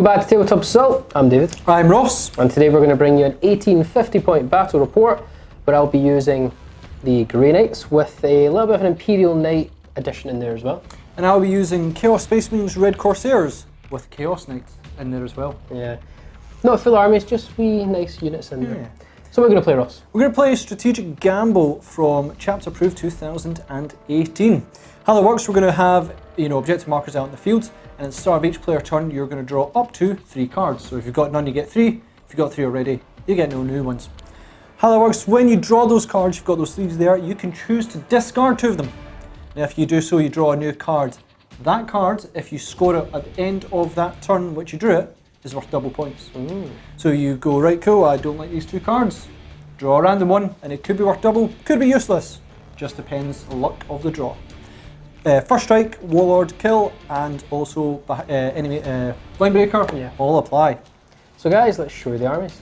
Welcome back to Tabletop Assault. I'm David. I'm Ross. And today we're going to bring you an 1850 point battle report, but I'll be using the Grey Knights with a little bit of an Imperial Knight addition in there as well. And I'll be using Chaos Space Marines Red Corsairs with Chaos Knights in there as well. Yeah. Not a full army, it's just wee nice units in there. So we're going to play, Ross. We're going to play Strategic Gamble from Chapter Approved 2018. How that works, we're going to have objective markers out in the field, and at the start of each player turn you're going to draw up to 3 cards. So if you've got none you get 3, if you've got 3 already you get no new ones. How that works, when you draw those cards, you've got those sleeves there, you can choose to discard 2 of them. Now if you do so, you draw a new card. That card, if you score it at the end of that turn which you drew it, is worth double points. So you go, right, cool, I don't like these 2 cards, draw a random one, and it could be worth double, could be useless, just depends the luck of the draw. First strike, warlord, kill, and also enemy blind breaker, all apply. So guys, let's show you the armies.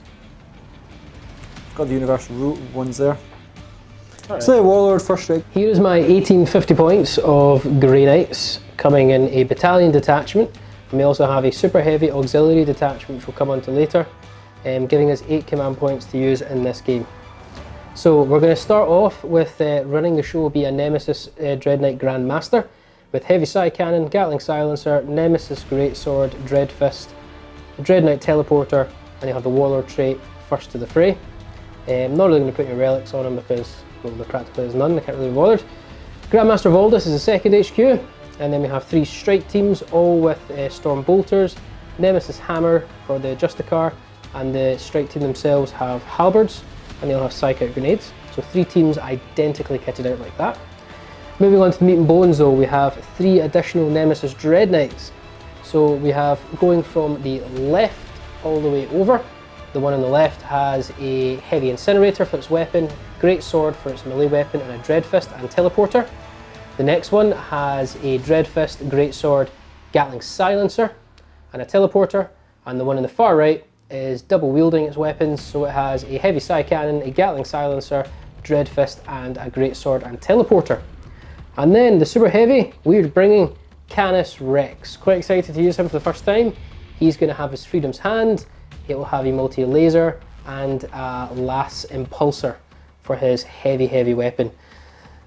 Got the universal ones there. Right. So warlord, first strike. Here is my 1850 points of Grey Knights coming in a battalion detachment. And we also have a super heavy auxiliary detachment which we'll come on to later, giving us 8 command points to use in this game. So we're going to start off with running the show will be a Nemesis Dreadknight Grandmaster with heavy side cannon, Gatling silencer, Nemesis greatsword, Dread Fist, Dreadknight teleporter, and you'll have the warlord trait, first to the fray. I'm not really going to put any relics on him because well, there practically is none, I can't really be bothered. Grandmaster Voldus is the second HQ, and then we have 3 strike teams, all with Storm Bolters, Nemesis Hammer for the Justicar, and the strike team themselves have halberds, and they'll have psychic grenades. So 3 teams identically kitted out like that. Moving on to the meat and bones though, we have 3 additional Nemesis Dreadknights. So we have going from the left all the way over. The one on the left has a heavy incinerator for its weapon, great sword for its melee weapon, and a dread fist and teleporter. The next one has a dread fist, great sword, Gatling silencer, and a teleporter. And the one on the far right is double wielding its weapons, so it has a heavy side cannon, a Gatling silencer, dread fist, and a great sword and teleporter. And then the super heavy, we're bringing Canis Rex. Quite excited to use him for the first time. He's going to have his Freedom's Hand, it will have a multi-laser and a Lass Impulsor for his heavy weapon.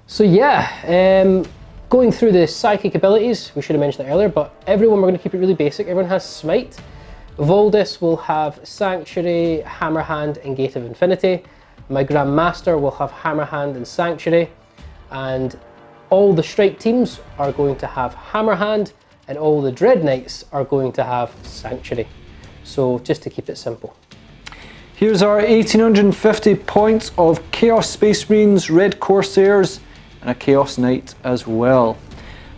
So yeah, going through the psychic abilities, we should have mentioned that earlier, but everyone we're going to keep it really basic. Everyone has Smite. Voldus will have Sanctuary, Hammer Hand, and Gate of Infinity. My Grandmaster will have Hammer Hand and Sanctuary, and all the strike teams are going to have Hammer Hand, and all the Dreadknights are going to have Sanctuary. So just to keep it simple. Here's our 1850 points of Chaos Space Marines, Red Corsairs, and a Chaos Knight as well.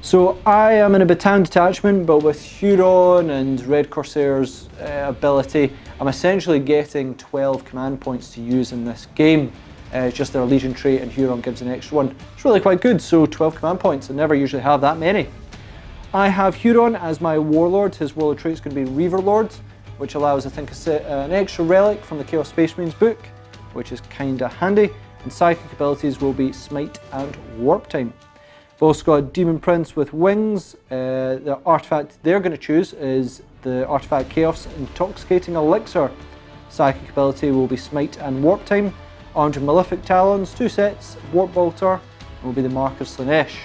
So I am in a battalion detachment, but with Huron and Red Corsairs ability, I'm essentially getting 12 command points to use in this game. It's just their Legion trait, and Huron gives an extra one. It's really quite good, so 12 command points. I never usually have that many. I have Huron as my warlord. His warlord trait is going to be Reaver Lord, which allows, I think, an extra relic from the Chaos Space Marines book, which is kinda handy. And psychic abilities will be Smite and Warp Time. I've also got Demon Prince with wings. The artifact they're going to choose is the artifact Chaos Intoxicating Elixir. Psychic ability will be Smite and Warp Time. Armed with Malefic Talons, 2 sets, Warp Bolter, will be the Mark of Slanesh.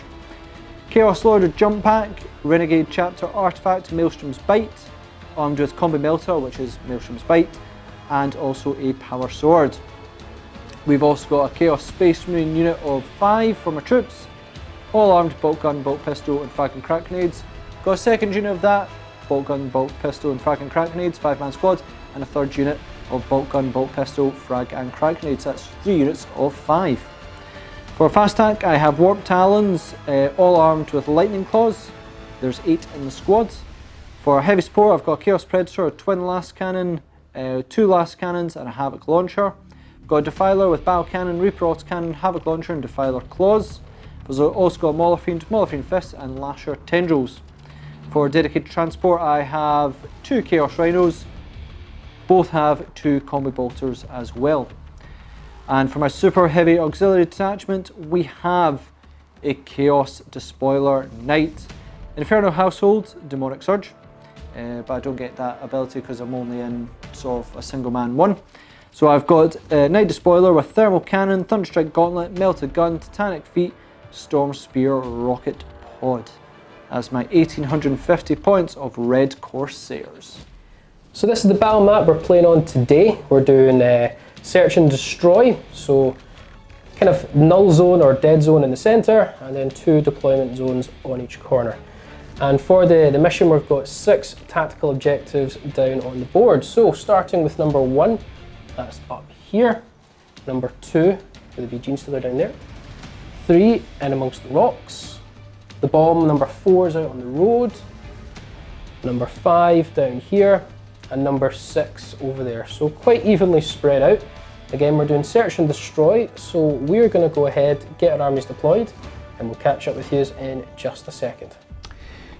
Chaos Lord of Jump Pack, Renegade Chapter Artifact, Maelstrom's Bite. Armed with Combi Melter, which is Maelstrom's Bite, and also a Power Sword. We've also got a Chaos Space Marine unit of 5 for my troops, all armed bolt gun, bolt pistol, and frag and crack grenades. Got a second unit of that, bolt gun, bolt pistol, and frag and crack grenades, 5-man squad, and a third unit of bolt gun, bolt pistol, frag and crack grenades. That's 3 units of 5. For fast attack, I have Warp Talons, all armed with lightning claws. There's 8 in the squad. For heavy support, I've got a Chaos Predator, a twin Lass Cannon, 2 Lass Cannons, and a Havoc Launcher. I've got a Defiler with Battle Cannon, Reaper Auto Cannon, Havoc Launcher, and Defiler Claws. I've also got Molifiend Fist, and Lasher Tendrils. For dedicated transport, I have 2 Chaos Rhinos. Both have 2 Combi Bolters as well. And for my super heavy auxiliary detachment, we have a Chaos Despoiler Knight. Inferno Household, Demonic Surge. but I don't get that ability because I'm only in sort of a single man one. So I've got Knight Despoiler with Thermal Cannon, Thunderstrike Gauntlet, Melted Gun, Titanic Feet, Storm Spear, Rocket Pod as my 1850 points of Red Corsairs. So this is the battle map we're playing on today. We're doing Search and Destroy, so kind of null zone or dead zone in the centre, and then 2 deployment zones on each corner. And for the mission, we've got 6 tactical objectives down on the board. So starting with number 1, that's up here. Number 2, with the Gene Stealer down there. 3, in amongst the rocks. The bomb number 4 is out on the road. Number 5 down here, and number 6 over there. So quite evenly spread out. Again, we're doing Search and Destroy, so we're going to go ahead, get our armies deployed, and we'll catch up with you in just a second.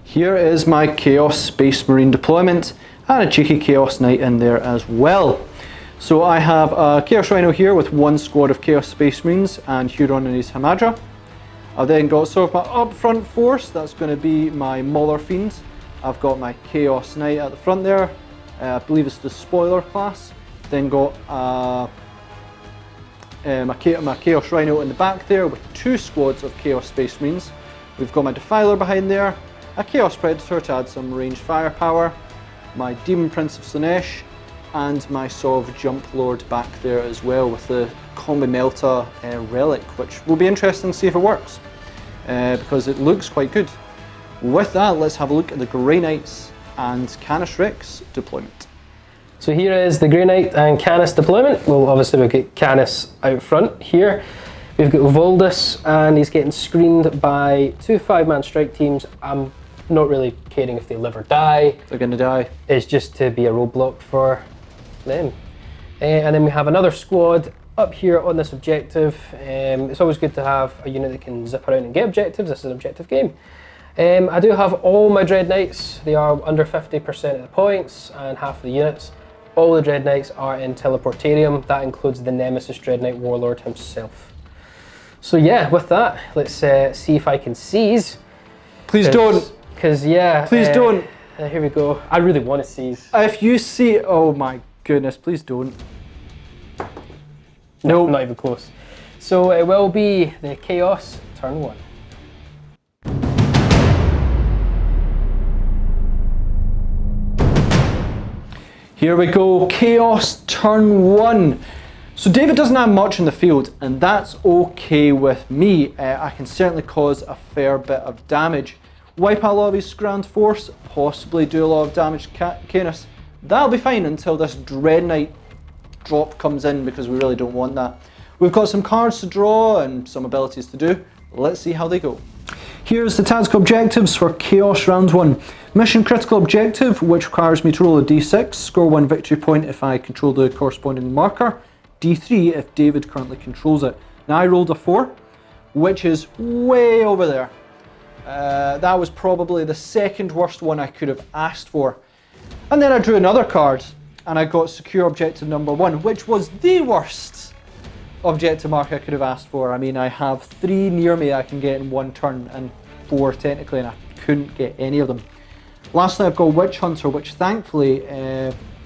Here is my Chaos Space Marine deployment, and a cheeky Chaos Knight in there as well. So I have a Chaos Rhino here with 1 squad of Chaos Space Marines and Huron and his Hamadra. I've then got sort of my upfront force, that's going to be my Mauler Fiends. I've got my Chaos Knight at the front there, I believe it's the Spoiler class. Then got my Chaos Rhino in the back there with 2 squads of Chaos Space Marines. We've got my Defiler behind there, a Chaos Predator to add some ranged firepower, my Demon Prince of Slaanesh, and my Sov Jump Lord back there as well with the Combi Melta relic, which will be interesting to see if it works, because it looks quite good. With that, let's have a look at the Grey Knights and Canis Rex deployment. So here is the Grey Knight and Canis deployment. Well, obviously we've got Canis out front here. We've got Voldus, and he's getting screened by 2 5-man strike teams. I'm not really caring if they live or die. They're going to die. It's just to be a roadblock for them. And then we have another squad up here on this objective. It's always good to have a unit that can zip around and get objectives. This is an objective game. I do have all my Dreadknights. They are under 50% of the points and half of the units. All the Dreadknights are in Teleportarium. That includes the Nemesis Dreadknight Warlord himself. So yeah, with that, let's see if I can seize. Please don't. Because yeah. Please don't. Here we go. I really want to seize. If you see, oh my goodness, please don't. No, not even close. So it will be the Chaos turn 1. Here we go, Chaos turn 1. So David doesn't have much in the field, and that's okay with me. I can certainly cause a fair bit of damage. Wipe out a lot of his Grand Force, possibly do a lot of damage to Canis. That'll be fine until this Dreadknight drop comes in, because we really don't want that. We've got some cards to draw and some abilities to do. Let's see how they go. Here's the tactical objectives for Chaos Round 1. Mission critical objective, which requires me to roll a d6, score 1 victory point if I control the corresponding marker, d3 if David currently controls it. Now I rolled a 4, which is way over there. That was probably the second worst one I could have asked for. And then I drew another card, and I got secure objective number 1, which was the worst objective mark I could have asked for. I mean, I have 3 near me I can get in 1 turn, and 4 technically, and I couldn't get any of them. Lastly, I've got Witch Hunter, which thankfully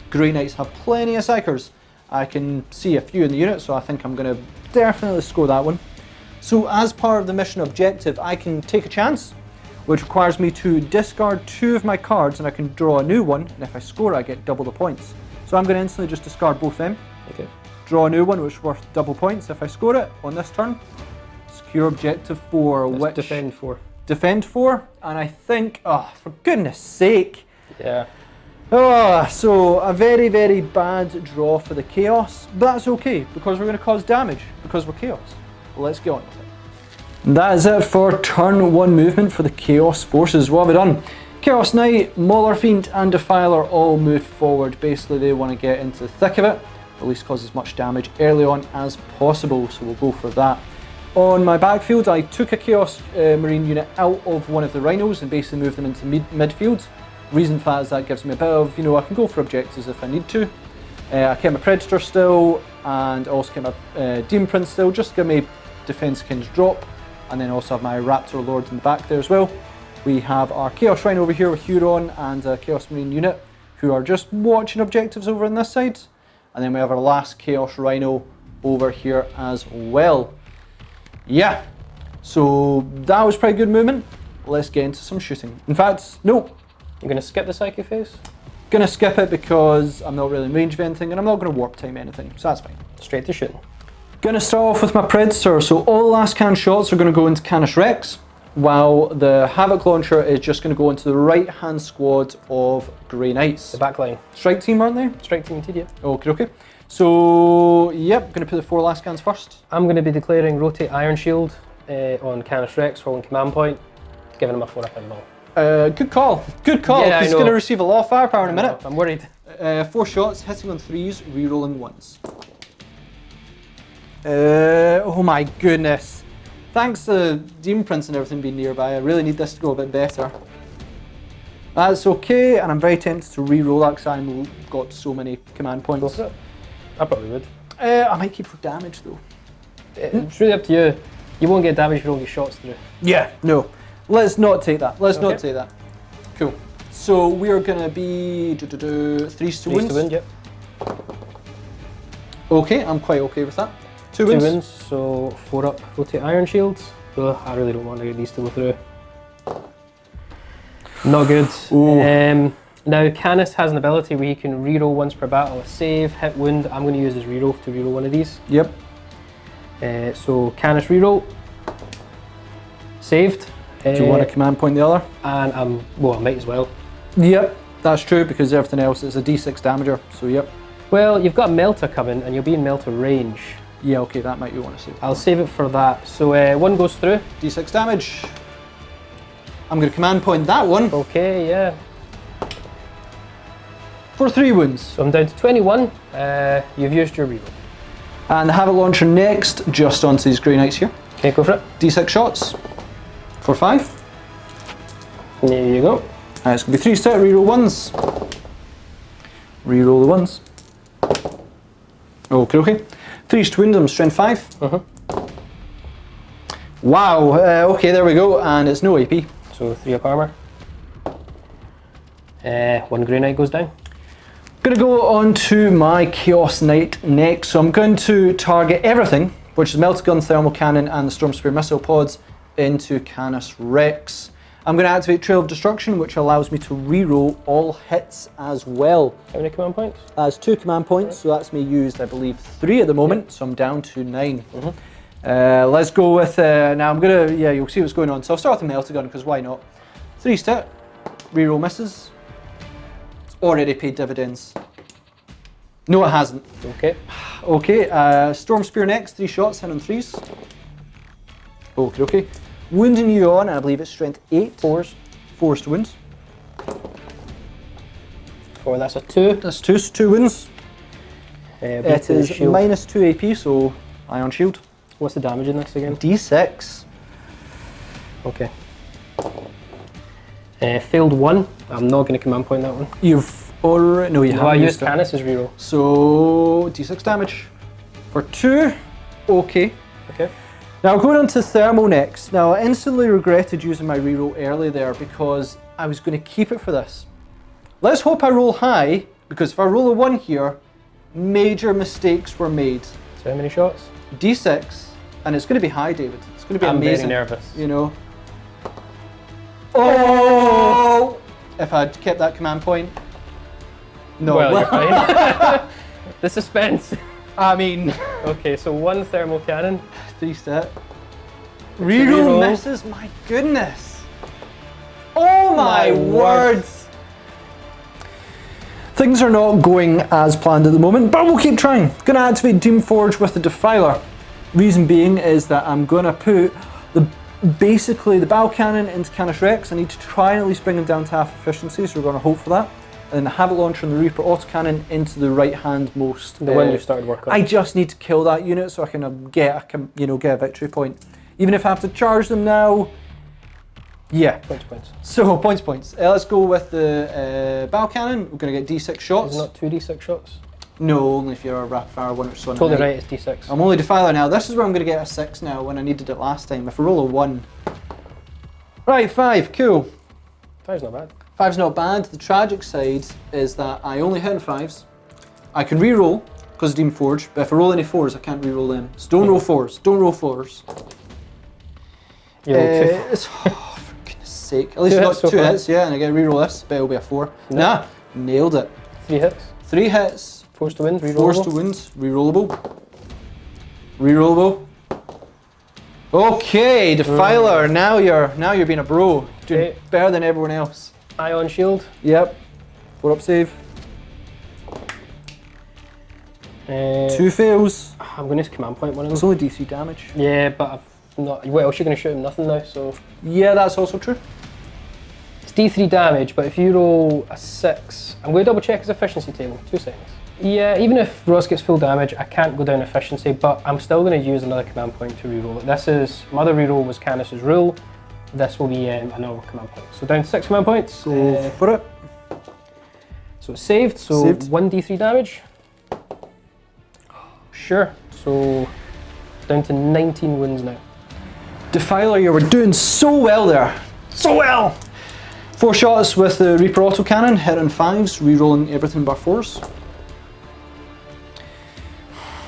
Grey Knights have plenty of psychers. I can see a few in the unit, so I think I'm going to definitely score that one. So as part of the mission objective, I can take a chance, which requires me to discard 2 of my cards, and I can draw a new one, and if I score I get double the points. So I'm going to instantly just discard both them. Okay. Draw a new one, which is worth double points if I score it on this turn. Secure objective 4, which... Defend 4. Defend 4, and I think, oh, for goodness sake. Yeah. Oh, so a very, very bad draw for the Chaos, but that's okay, because we're going to cause damage, because we're Chaos. Let's get on with it. That is it for turn 1 movement for the Chaos forces. What have we done? Chaos Knight, Mauler Fiend, and Defiler all moved forward. Basically, they want to get into the thick of it, at least cause as much damage early on as possible, so we'll go for that. On my backfield, I took a Chaos Marine unit out of one of the Rhinos and basically moved them into midfield. Reason for that is that gives me a bit of, I can go for objectives if I need to. I kept my Predator still, and also kept my Demon Prince still, just to give me defense kings drop, and then also have my Raptor Lords in the back there as well. We have our Chaos Rhino over here with Huron and a Chaos Marine unit who are just watching objectives over on this side. And then we have our last Chaos Rhino over here as well. Yeah, so that was pretty good movement. Let's get into some shooting. In fact, no. You're going to skip the psyche phase? Gonna skip it because I'm not really in range of anything and I'm not going to warp time anything, so that's fine. Straight to shooting. Gonna start off with my Predator, so all the last can shots are going to go into Canis Rex, while the Havoc launcher is just going to go into the right hand squad of Grey Knights. The back line. Strike team, aren't they? Strike team indeed, yeah. Okay, okay. So, yep, going to put the 4 last cans first. I'm going to be declaring Rotate Iron Shield on Canis Rex, holding command point, giving him a 4-up in ball. Good call, Yeah, he's going to receive a lot of firepower in a minute. I'm worried. 4 shots, hitting on 3s, re-rolling 1s. Oh my goodness. Thanks to Demon Prince and everything being nearby, I really need this to go a bit better. That's okay, and I'm very tempted to re-roll that because I've got so many command points. Go for it. I probably would. I might keep for damage though. It's really up to you. You won't get damage if you don't get shots through. Yeah, no. Let's not take that. Let's not take that. Cool. So we are going to be 3s to wins. 3s to win, yep. Okay, I'm quite okay with that. 2 2 wins. wins, so 4-up Rotate Iron Shields. Ugh, I really don't want to get these to go through. Not good. Now Canis has an ability where he can reroll once per battle, a save, hit, wound. I'm going to use his reroll to reroll one of these. Yep. So Canis reroll. Saved. Do you want to command point the other? And I might as well. Yep, that's true because everything else is a d6 damager, so yep. Well, you've got Melta coming and you'll be in Melta range. Yeah, okay, that might be one to save. I'll save it for that. So 1 goes through. D6 damage. I'm going to command point that one. Okay, yeah. For 3 wounds. So I'm down to 21. You've used your reroll. And the Havoc launcher next, just onto these Grey Knights here. Okay, go for it. D6 shots. For 5. There you go. It's going to be 3 set, reroll 1s. Reroll the 1s. Okay, okay. 3s to wound them, strength 5. Wow, okay, there we go, and it's no AP. So 3-up armour. 1 Grey Knight goes down. Going to go on to my Chaos Knight next. So I'm going to target everything, which is Melta Gun, Thermal Cannon, and the Storm Spear missile pods, into Canis Rex. I'm going to activate Trail of Destruction, which allows me to reroll all hits as well. How many command points? That's 2 command points, so that's me used, I believe, 3 at the moment, so I'm down to 9. Let's go with, now I'm going to, you'll see what's going on. So I'll start with the Melta Gun, because why not? 3 step, reroll misses. It's already paid dividends. No, it hasn't. Okay. Okay, Storm Spear next, 3 shots, hit on 3s. Okay, okay. Wounding you on, and I believe it's strength 8. 4s. 4s to wound. 4, that's a 2. That's 2 wounds. It is shield. minus 2 AP, so Iron Shield. What's the damage in this again? D6. Okay. Failed 1. I'm not going to command point that one. You've already... No, you haven't. I used Canis' reroll. So, D6 damage. For 2. Okay. Okay. Now going on to Thermal next. Now I instantly regretted using my reroll early there because I was going to keep it for this. Let's hope I roll high, because if I roll a 1 here, major mistakes were made. So how many shots? D6, and it's going to be high, David. It's going to be amazing. I'm very nervous. You know. Oh! If I'd kept that command point. No. Well, you're fine. The suspense. I mean. Okay, so 1 thermal cannon. 3 step. Reroll misses, my goodness. Oh my words. Things are not going as planned at the moment, but we'll keep trying. Gonna activate Doom Forge with the Defiler. Reason being is that I'm gonna put basically the Battle Cannon into Canis Rex. I need to try and at least bring him down to half efficiency, so we're gonna hope for that. And then the Havoc Launcher and the Reaper Autocannon into the right-hand most. The one you started work on. I just need to kill that unit so I can get a victory point. Even if I have to charge them now. Yeah. Points. So points. Let's go with the Battle Cannon. We're gonna get D6 shots. Is it not 2 D6 shots? No, only if you're a rapid fire one or so. Totally right, it's D6. I'm only Defiler now. This is where I'm gonna get a 6 now when I needed it last time. If I roll a 1. Right, 5, cool. 5's not bad. 5's not bad. The tragic side is that I only hit in 5s. I can re-roll because of Demon Forge, but if I roll any 4s, I can't re-roll them. So don't roll 4s. Don't roll 4s. You roll 2. Oh, for goodness sake. At least I got 2 hits, yeah, and I get to re-roll this. Bet it'll be a 4. No. Nah, nailed it. 3 hits. 3 hits. Forced to wins, rerollable. Forced to wins, rerollable. Rerollable. Okay, Defiler, now you're being a bro. Doing better than everyone else. Ion Shield. Yep. 4 up save. 2 fails. I'm going to command point one of them. It's only DC damage. Yeah, but I've not. What else? You're going to shoot him? Nothing now, so. Yeah, that's also true. It's D3 damage, but if you roll a 6, I'm going to double check his efficiency table. 2 seconds. Yeah, even if Ross gets full damage, I can't go down efficiency, but I'm still going to use another command point to reroll it. This is, my other reroll was Canis's rule. This will be another command point. So down to 6 command points. Go for it. So it's saved, so saved. 1d3 damage. Sure, so down to 19 wounds now. Defiler, you were doing so well there. So well! 4 shots with the Reaper autocannon, hit on 5s, rerolling everything but 4s.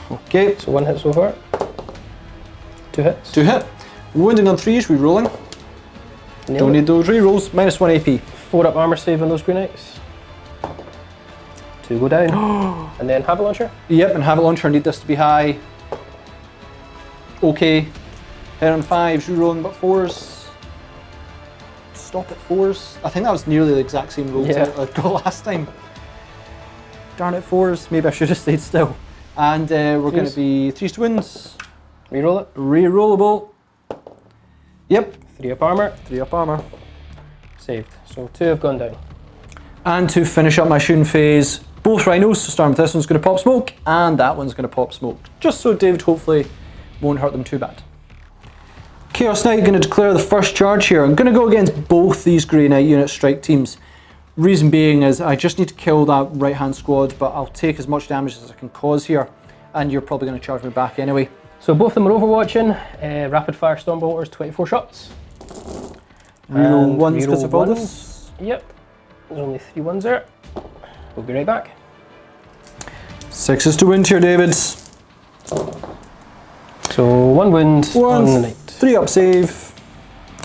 Okay. So 1 hit so far. 2 hits. 2 hit. Wounding on 3s, rerolling. Don't need those rerolls. Minus 1 AP. 4 up armor save on those Grey Knights. 2 go down. And then Havoc Launcher. Yep, and Havoc Launcher, need this to be high. Okay. Hit on 5s, rerolling but 4s. Stop at 4s. I think that was nearly the exact same roll I got last time. Darn it, 4s. Maybe I should have stayed still. And we're going to be 3s to wins. Reroll it. Rerollable. Yep. 3 up armor. 3 up armor. Saved. So 2 have gone down. And to finish up my shooting phase, both rhinos, so starting with this one's going to pop smoke, and that one's going to pop smoke. Just so David hopefully won't hurt them too bad. Chaos Knight going to declare the first charge here. I'm going to go against both these Grey Knight unit strike teams. Reason being is I just need to kill that right hand squad, but I'll take as much damage as I can cause here, and you're probably going to charge me back anyway. So both of them are overwatching. Rapid fire Stormbolters, 24 shots. Reroll 1s because of all this. Yep. There's only 3 ones there. We'll be right back. 6s to win here, Davids. So 1 wound on the Knight. 3 up save.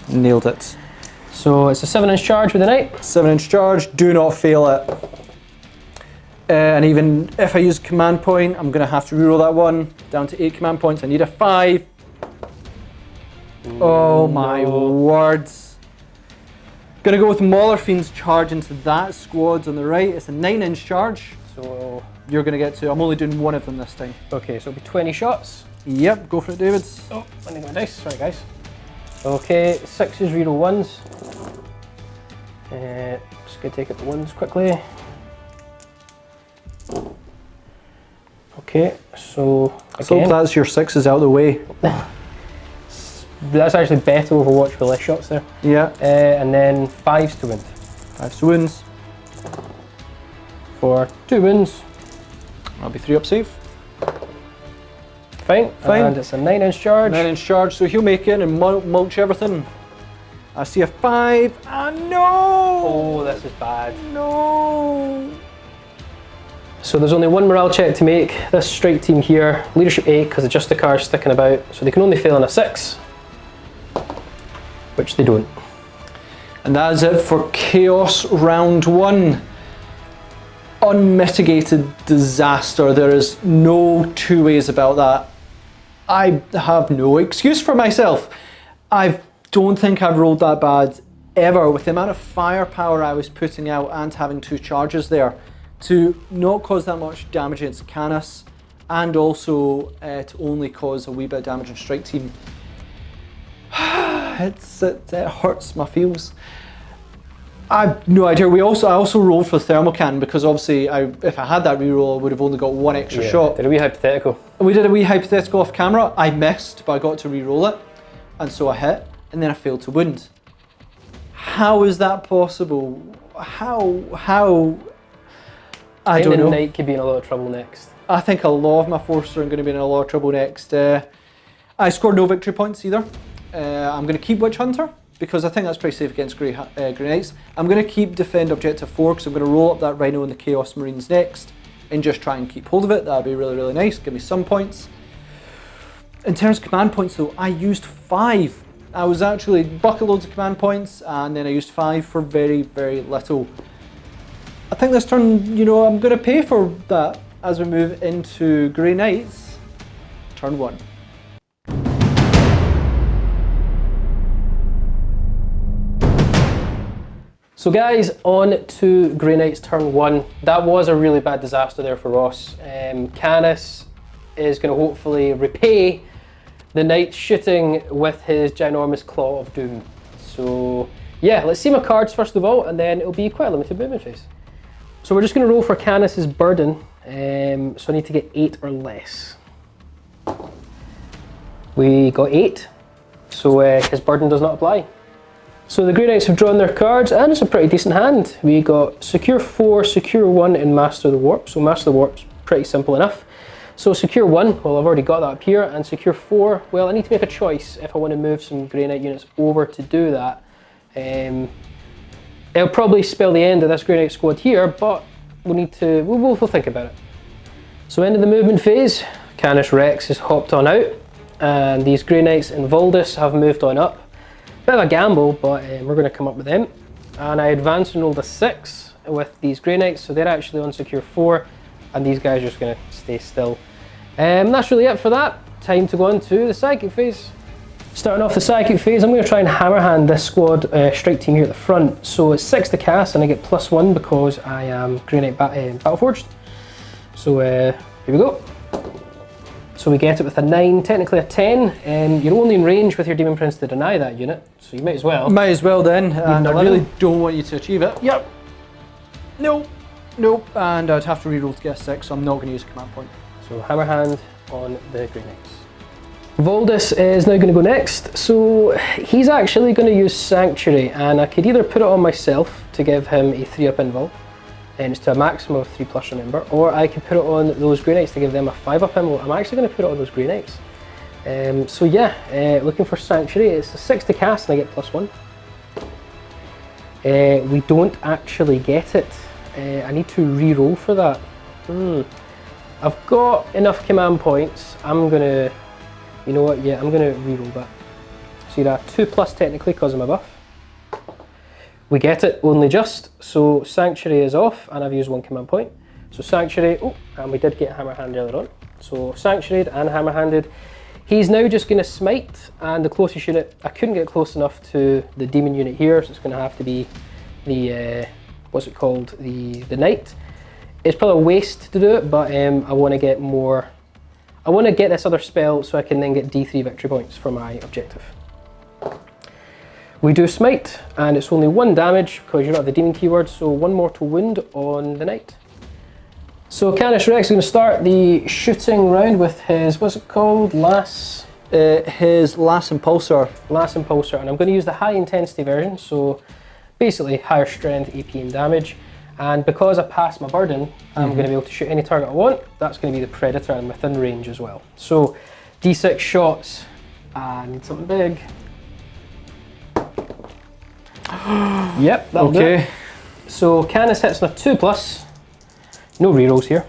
Nailed it. So it's a 7-inch charge with the Knight. 7-inch charge, do not fail it. And even if I use command point, I'm going to have to reroll that one. Down to 8 command points, I need a 5. Oh my words. Gonna go with Mauler Fiend's charge into that squad on the right. It's a 9-inch charge. So you're gonna get to, I'm only doing 1 of them this time. Okay, so it'll be 20 shots. Yep, go for it, David. Oh, I need my dice, sorry guys. Okay, 6s reroll 1s. Just gonna take out the 1s quickly. Okay, so again. So that's your 6s out of the way. That's actually better Overwatch with less shots there. Yeah. And then 5s to win. 5s to wins. For 2 wins. That'll be 3 up save. Fine. Fine. And it's a 9-inch charge. 9-inch charge, so he'll make it and mulch everything. I see a 5. Ah, no! Oh, this is bad. No! So there's only 1 morale check to make. This strike team here, leadership 8 because it's just the cars sticking about, so they can only fail on a 6, which they don't. And that is it for Chaos Round 1. Unmitigated disaster. There is no 2 ways about that. I have no excuse for myself. I don't think I've rolled that bad ever with the amount of firepower I was putting out and having 2 charges there. To not cause that much damage against Canis, and also to only cause a wee bit of damage on strike team. It hurts my feels. I've no idea. I also rolled for thermal cannon because obviously if I had that reroll, I would have only got 1 extra shot. Did a wee hypothetical. We did a wee hypothetical off camera. I missed, but I got to reroll it, and so I hit, and then I failed to wound. How is that possible? How? I don't know. Knight could be in a lot of trouble next. I think a lot of my forces are going to be in a lot of trouble next. I scored no victory points either. I'm going to keep Witch Hunter because I think that's pretty safe against Grey Knights. I'm going to keep defend objective 4 because I'm going to roll up that Rhino and the Chaos Marines next and just try and keep hold of it. That'd be really, really nice. Give me some points. In terms of command points though, I used 5. I was actually bucket loads of command points and then I used 5 for very, very little. I think this turn, you know, I'm going to pay for that as we move into Grey Knights, turn 1. So guys, on to Grey Knights turn 1. That was a really bad disaster there for Ross. Canis is going to hopefully repay the Knight shooting with his ginormous Claw of Doom. So yeah, let's see my cards first of all, and then it'll be quite a limited movement phase. So we're just going to roll for Canis's burden, so I need to get 8 or less. We got 8, so his burden does not apply. So the Grey Knights have drawn their cards, and it's a pretty decent hand. We got Secure 4, Secure 1, and Master the Warp. So Master the Warp's pretty simple enough. So Secure 1, well I've already got that up here, and Secure 4, well I need to make a choice if I want to move some Grey Knight units over to do that. It'll probably spell the end of this Grey Knight squad here, but we'll think about it. So end of the movement phase, Canis Rex has hopped on out, and these Grey Knights in Voldus have moved on up. Bit of a gamble, but we're going to come up with them. And I advanced and rolled a 6 with these Grey Knights, so they're actually on Secure 4, and these guys are just going to stay still. That's really it for that. Time to go on to the Psychic phase. Starting off the Psychic phase, I'm going to try and hammerhand this squad strike team here at the front. So it's 6 to cast, and I get +1 because I am Grey Knight Battleforged. So here we go. So we get it with a 9, technically a 10. You're only in range with your Demon Prince to deny that unit, so you might as well. Might as well then, and I really don't want you to achieve it. Yep. Nope. Nope. And I'd have to reroll to get a 6, so I'm not going to use a command point. So hammerhand on the Grey Knights. Voldus is now going to go next. So he's actually going to use Sanctuary, and I could either put it on myself to give him a 3-up invul, and it's to a maximum of 3+, remember, or I could put it on those Grey Knights to give them a 5-up invul. I'm actually going to put it on those Grey Knights. So yeah, looking for Sanctuary. It's a 6 to cast and I get +1. We don't actually get it. I need to re-roll for that. I've got enough command points. I'm gonna, you know what, yeah, I'm gonna re-roll that. So you're at 2+ technically because of my buff. We get it only just, so Sanctuary is off and I've used 1 command point. So Sanctuary, oh, and we did get Hammerhand earlier on. So Sanctuaried and Hammerhanded. He's now just going to smite, and the closest unit, I couldn't get close enough to the demon unit here, so it's going to have to be the, what's it called, the Knight. It's probably a waste to do it, but I want to get more, I want to get this other spell so I can then get D3 victory points for my objective. We do smite, and it's only 1 damage because you're not the demon keyword, so 1 mortal wound on the Knight. So Canis Rex is going to start the shooting round with his, what's it called, his Last Impulsor. Last Impulsor, and I'm going to use the high intensity version, so basically higher strength, AP and damage. And because I passed my burden, I'm going to be able to shoot any target I want. That's going to be the Predator and within range as well. So D6 shots, I need something big. Yep, that'll do it. So Canis hits on a 2+, no rerolls here.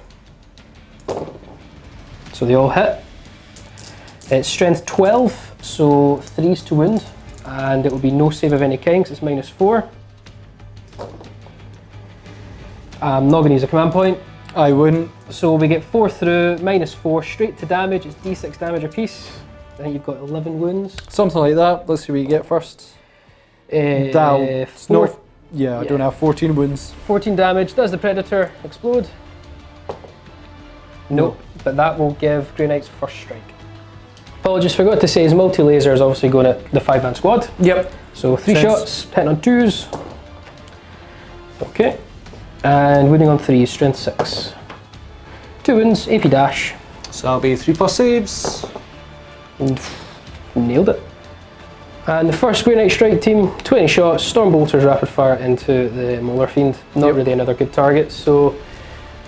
So they all hit. It's strength 12, so 3s to wound, and it will be no save of any kind because it's -4. I'm not going to use a command point. I wouldn't. So we get 4 through, -4, straight to damage. It's D6 damage apiece. I think you've got 11 wounds. Something like that. Let's see what you get first. I don't have 14 wounds. 14 damage. Does the Predator explode? Nope, but that will give Grey Knights first strike. Apologies, forgot to say his multi-laser is obviously going at the 5-man squad. Yep. So 3 shots, hitting on 2s. Okay. And wounding on 3s, strength 6. 2 wounds, AP dash. So that'll be 3+ saves. Nailed it. And the first Grey Knight strike team, 20 shots, Storm Bolters rapid fire into the Mauler Fiend. Not really another good target, so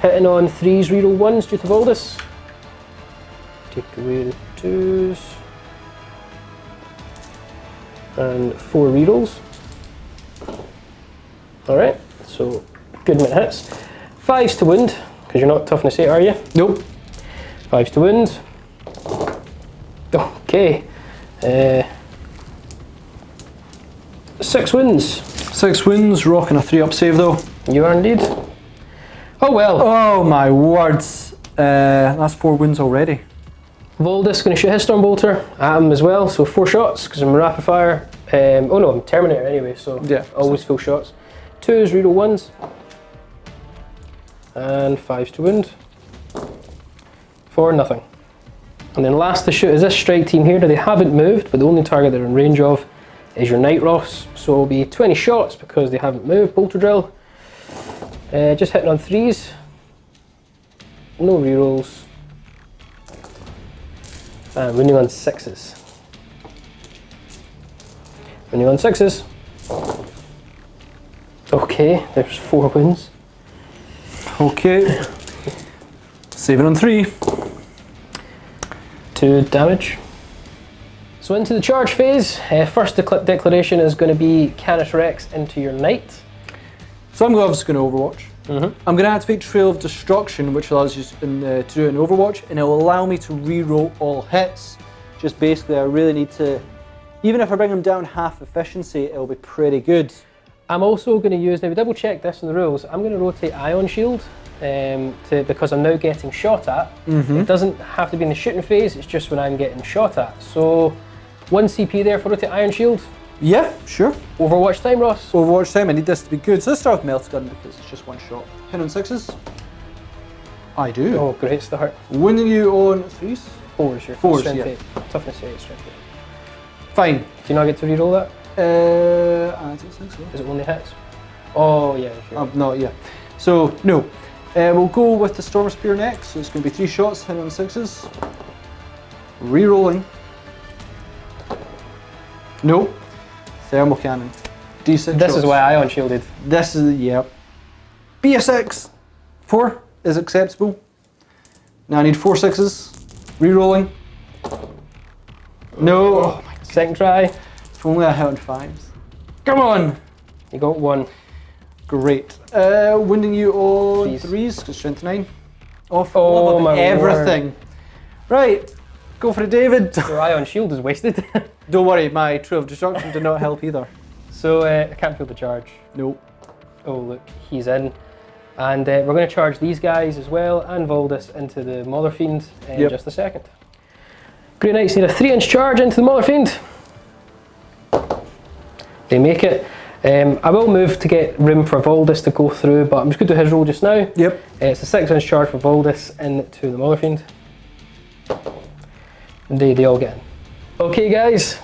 hitting on 3s, reroll 1s due to Voldus. Take away the 2s. and 4 rerolls. Alright, so good amount of hits. 5s to wound, because you're not toughness 8, are you? Nope. 5s to wound. Okay. 6 wounds. 6 wounds, rocking a 3-up save though. You are indeed. Oh well. Oh my words. That's 4 wounds already. Voldus going to shoot his Stormbolter at him as well, so 4 shots because I'm rapid fire. Oh no, I'm Terminator anyway, so yeah, always full shots. 2s, reroll 1s, and 5s to wound for nothing. And then last to shoot is this strike team here. Now they haven't moved, but the only target they're in range of is your Knight Ross, so it'll be 20 shots because they haven't moved. Bolter drill, just hitting on 3s, no rerolls. Winning on 6s. Winning on 6s. Okay, there's 4 wins. Okay. Saving on 3. 2 damage. So into the charge phase. First declaration is going to be Canis Rex into your Knight. So I'm obviously going to Overwatch. I'm going to activate Trail of Destruction, which allows you to do it in Overwatch, and it will allow me to reroll all hits. Just basically, I really need to, even if I bring them down half efficiency, it'll be pretty good. I'm also going to use, now we double check this in the rules, I'm going to rotate Ion Shield because I'm now getting shot at. It doesn't have to be in the shooting phase, it's just when I'm getting shot at. So 1 CP there for rotate Ion Shield. Yeah, sure. Overwatch time, Ross. Overwatch time, I need this to be good. So let's start with Melt Gun because it's just 1 shot. Hit on 6s. I do. Oh, great start. Winning you on 3s? 4s, your 4s, strength yeah. 8. Toughness 8, strength 8. Fine. Do you not get to reroll that? I don't think so. Is it only hits? Oh, yeah, sure. No, yeah. So, no. We'll go with the Storm Spear next. So it's going to be 3 shots, hitting on 6s. Rerolling. No. Thermal Cannon. D6 This shots. is why Ion Shielded. This is, yep. BS6. 4 is acceptable. Now I need 4 6s. Rerolling. No. Oh my God. Second try. If only I hit on 5s. Come on. You got 1. Great. Winning you on 3s, because strength 9. Oh, for love of everything. Word. Right. Go for it, David. Your Ion Shield is wasted. Don't worry, my Trail of Destruction did not help either. So I can't feel the charge. Nope. Oh look, he's in. And we're going to charge these guys as well and Voldus into the Mother Fiend in just a second. Grey Knights need a 3-inch charge into the Mother Fiend. They make it. I will move to get room for Voldus to go through, but I'm just going to do his roll just now. Yep. It's a 6-inch charge for Voldus into the Mother Fiend. They all get in. Okay guys,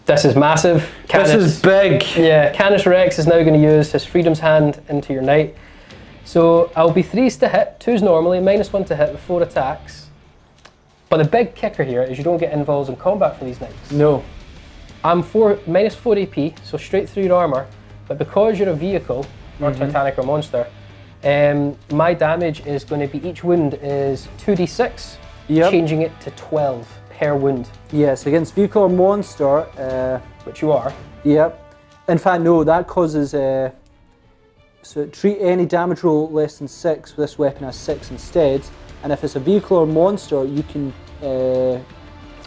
this is massive. This is big. Yeah, Canis Rex is now going to use his Freedom's Hand into your Knight. So I'll be 3s to hit, 2s normally, -1 to hit with 4 attacks. But the big kicker here is you don't get involved in combat for these Knights. No. I'm -4 AP, so straight through your armor, but because you're a vehicle, or Titanic or monster, my damage is going to be, each wound is 2d6, changing it to 12 per wound. Yes, against vehicle or monster. Which you are. Yep. In fact, no, that causes, so treat any damage roll less than 6 with this weapon as 6 instead, and if it's a vehicle or monster, you can...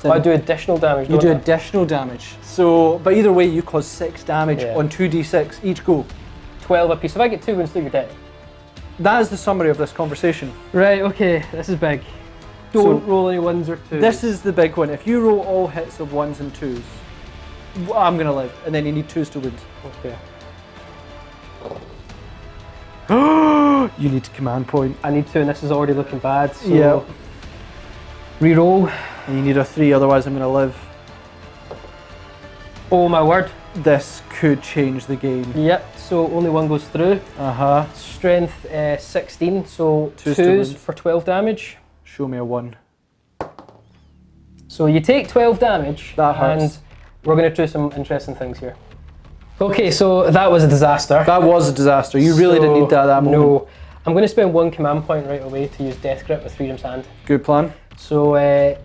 I do additional damage, You do additional damage. So, but either way, you cause 6 damage on 2d6 each go. 12 a piece. If I get 2 wounds through, you're dead. That is the summary of this conversation. Right, okay, this is big. Don't roll any 1s or 2s. This is the big one. If you roll all hits of 1s and 2s, I'm going to live, and then you need 2s to wound. Okay. You need command point. I need 2, and this is already looking bad, so... Yeah. Reroll. And you need a 3, otherwise I'm going to live. Oh my word. This could change the game. Yep, so only 1 goes through. Strength 16, so 2s for 12 damage. Show me a 1. So you take 12 damage. That hurts. And we're going to do some interesting things here. Okay, so that was a disaster. That was a disaster. You really didn't need that at that moment. No. I'm going to spend 1 command point right away to use Death Grip with Freedom's Hand. Good plan. So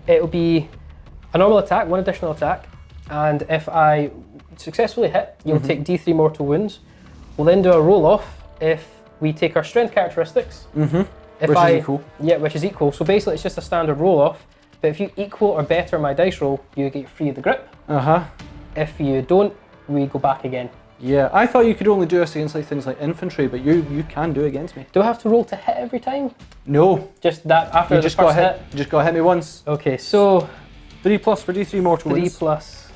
it'll be a normal attack, 1 additional attack. and if I successfully hit, you'll take D3 mortal wounds. We'll then do a roll off if we take our strength characteristics. If which is equal. Yeah, which is equal. So basically it's just a standard roll off, but if you equal or better my dice roll, you get free of the grip. If you don't, we go back again. Yeah, I thought you could only do this against like things like infantry, but you can do it against me. Do I have to roll to hit every time? No. Just that after You the just first got hit. hit? You just got to hit me once. Okay, so 3 plus for D3 mortal 3 wounds. plus.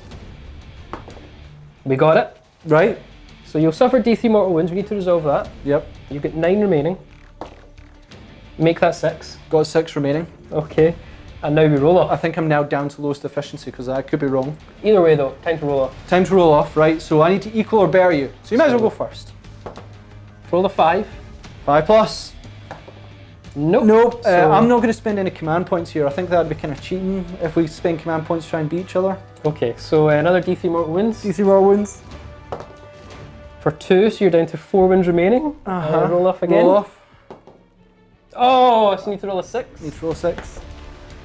We got it. Right. So you'll suffer D3 mortal wounds. We need to resolve that. Yep. You get 9 remaining. Make that 6. Got 6 remaining. Okay. And now we roll off. I think I'm now down to lowest efficiency because I could be wrong. Either way though, time to roll off. Time to roll off, right? So I need to equal or bear you. So you might as well go first. Roll a 5. 5 plus. Nope. Nope. So, I'm not going to spend any command points here. I think that would be kind of cheating if we spend command points to try and beat each other. Okay, so another D3 mortal wounds. D3 mortal wounds. For 2, so you're down to 4 wounds remaining. Roll off again. Roll off. Oh, so you need to roll a 6. Need to roll 6.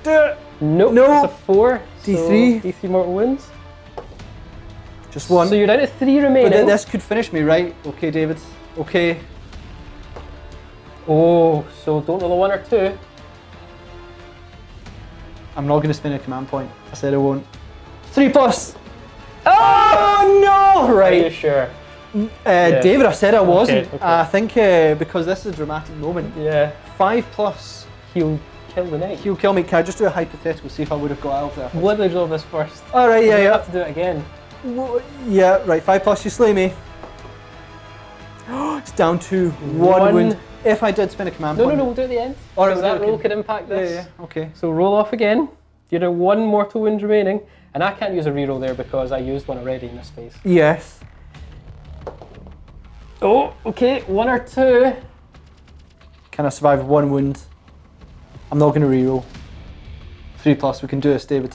Do it. Nope. No. It's a 4. D3. So D3 mortal wounds. Just 1. So you're down to 3 remaining. But this could finish me, right? Okay, David. Okay. Oh, so don't roll a 1 or 2. I'm not going to spend a command point. I said I won't. 3 plus. Oh no! Are you Right. sure? Yeah. David, I said I wasn't. Okay. I think because this is a dramatic moment. Yeah. 5 plus. He'll kill the knight. He'll kill me. Can I just do a hypothetical, see if I would have got out of there? Let me resolve this first. Alright, yeah, You yeah. have to do it again. Yeah, right, 5 plus, you slay me. It's down to 1 wound. If I did spend a command point. No, we'll do it at the end. Alright, Because that okay. roll could impact this. Yeah, okay. So roll off again. You're down 1 mortal wound remaining. And I can't use a reroll there because I used one already in this phase. Yes. Oh, okay, 1 or 2. Can I survive 1 wound? I'm not going to reroll. 3 plus, we can do this, David.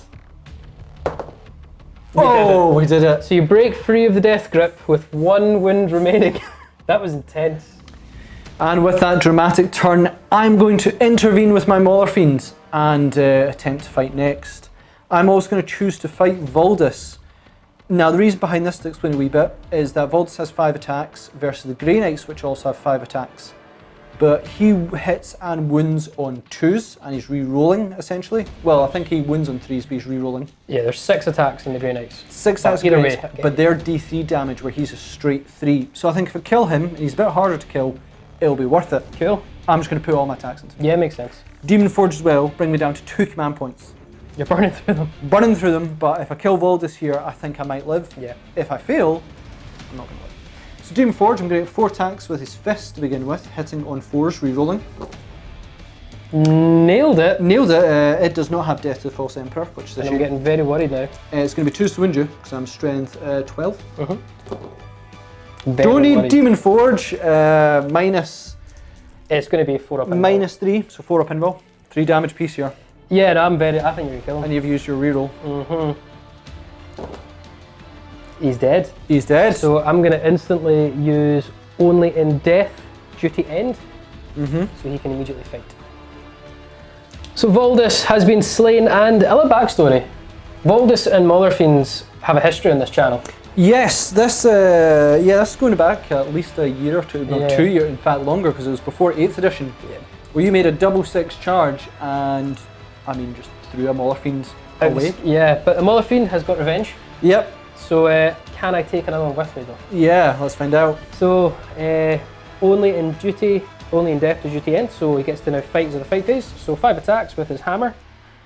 Oh, we did it. So you break free of the death grip with 1 wound remaining. That was intense. And with that dramatic turn, I'm going to intervene with my Mauler Fiends and attempt to fight next. I'm also going to choose to fight Valdis. Now the reason behind this, to explain a wee bit, is that Valdis has 5 attacks versus the Grey Knights, which also have 5 attacks. But he hits and wounds on 2s, and he's re-rolling essentially. Well, I think he wounds on 3s, but he's re-rolling. Yeah, there's 6 attacks in the Grey Knights. 6 attacks, either Grey way, Knights, but they're D3 damage, where he's a straight 3. So I think if I kill him, and he's a bit harder to kill, it'll be worth it. Cool. I'm just going to put all my attacks into him. Yeah, makes sense. Demon Forge as well, bring me down to 2 command points. You're burning through them. Burning through them, but if I kill Valdis here, I think I might live. Yeah. If I fail, I'm not going to live. So Demon Forge, I'm going to get 4 attacks with his fist to begin with, hitting on 4s, re-rolling. Nailed it. Nailed it. It does not have Death to the False Emperor, which is a And shame. I'm getting very worried now. It's going to be 2 to wound you, because I'm strength 12. Very Don't need worried. Demon Forge, minus It's going to be 4 up and minus 3, so 4 up invul. 3 damage piece here. Yeah, no, I think you're going to kill him. And you've used your reroll. He's dead. He's dead. So I'm going to instantly use only in death, duty end, so he can immediately fight. So Valdis has been slain, and a little backstory. Valdis and Mauler Fiends have a history on this channel. Yes, this this is going back at least a year or 2, no, Yeah. 2 years, in fact longer, because it was before 8th edition, where you made a double 6 charge and, I mean, just threw a Mauler Fiend away. Yeah, but the Mauler Fiend has got revenge. Yep. So can I take another one with me though? Yeah, let's find out. So only in death to duty end, so he gets to now fight as the fight phase. So 5 attacks with his hammer.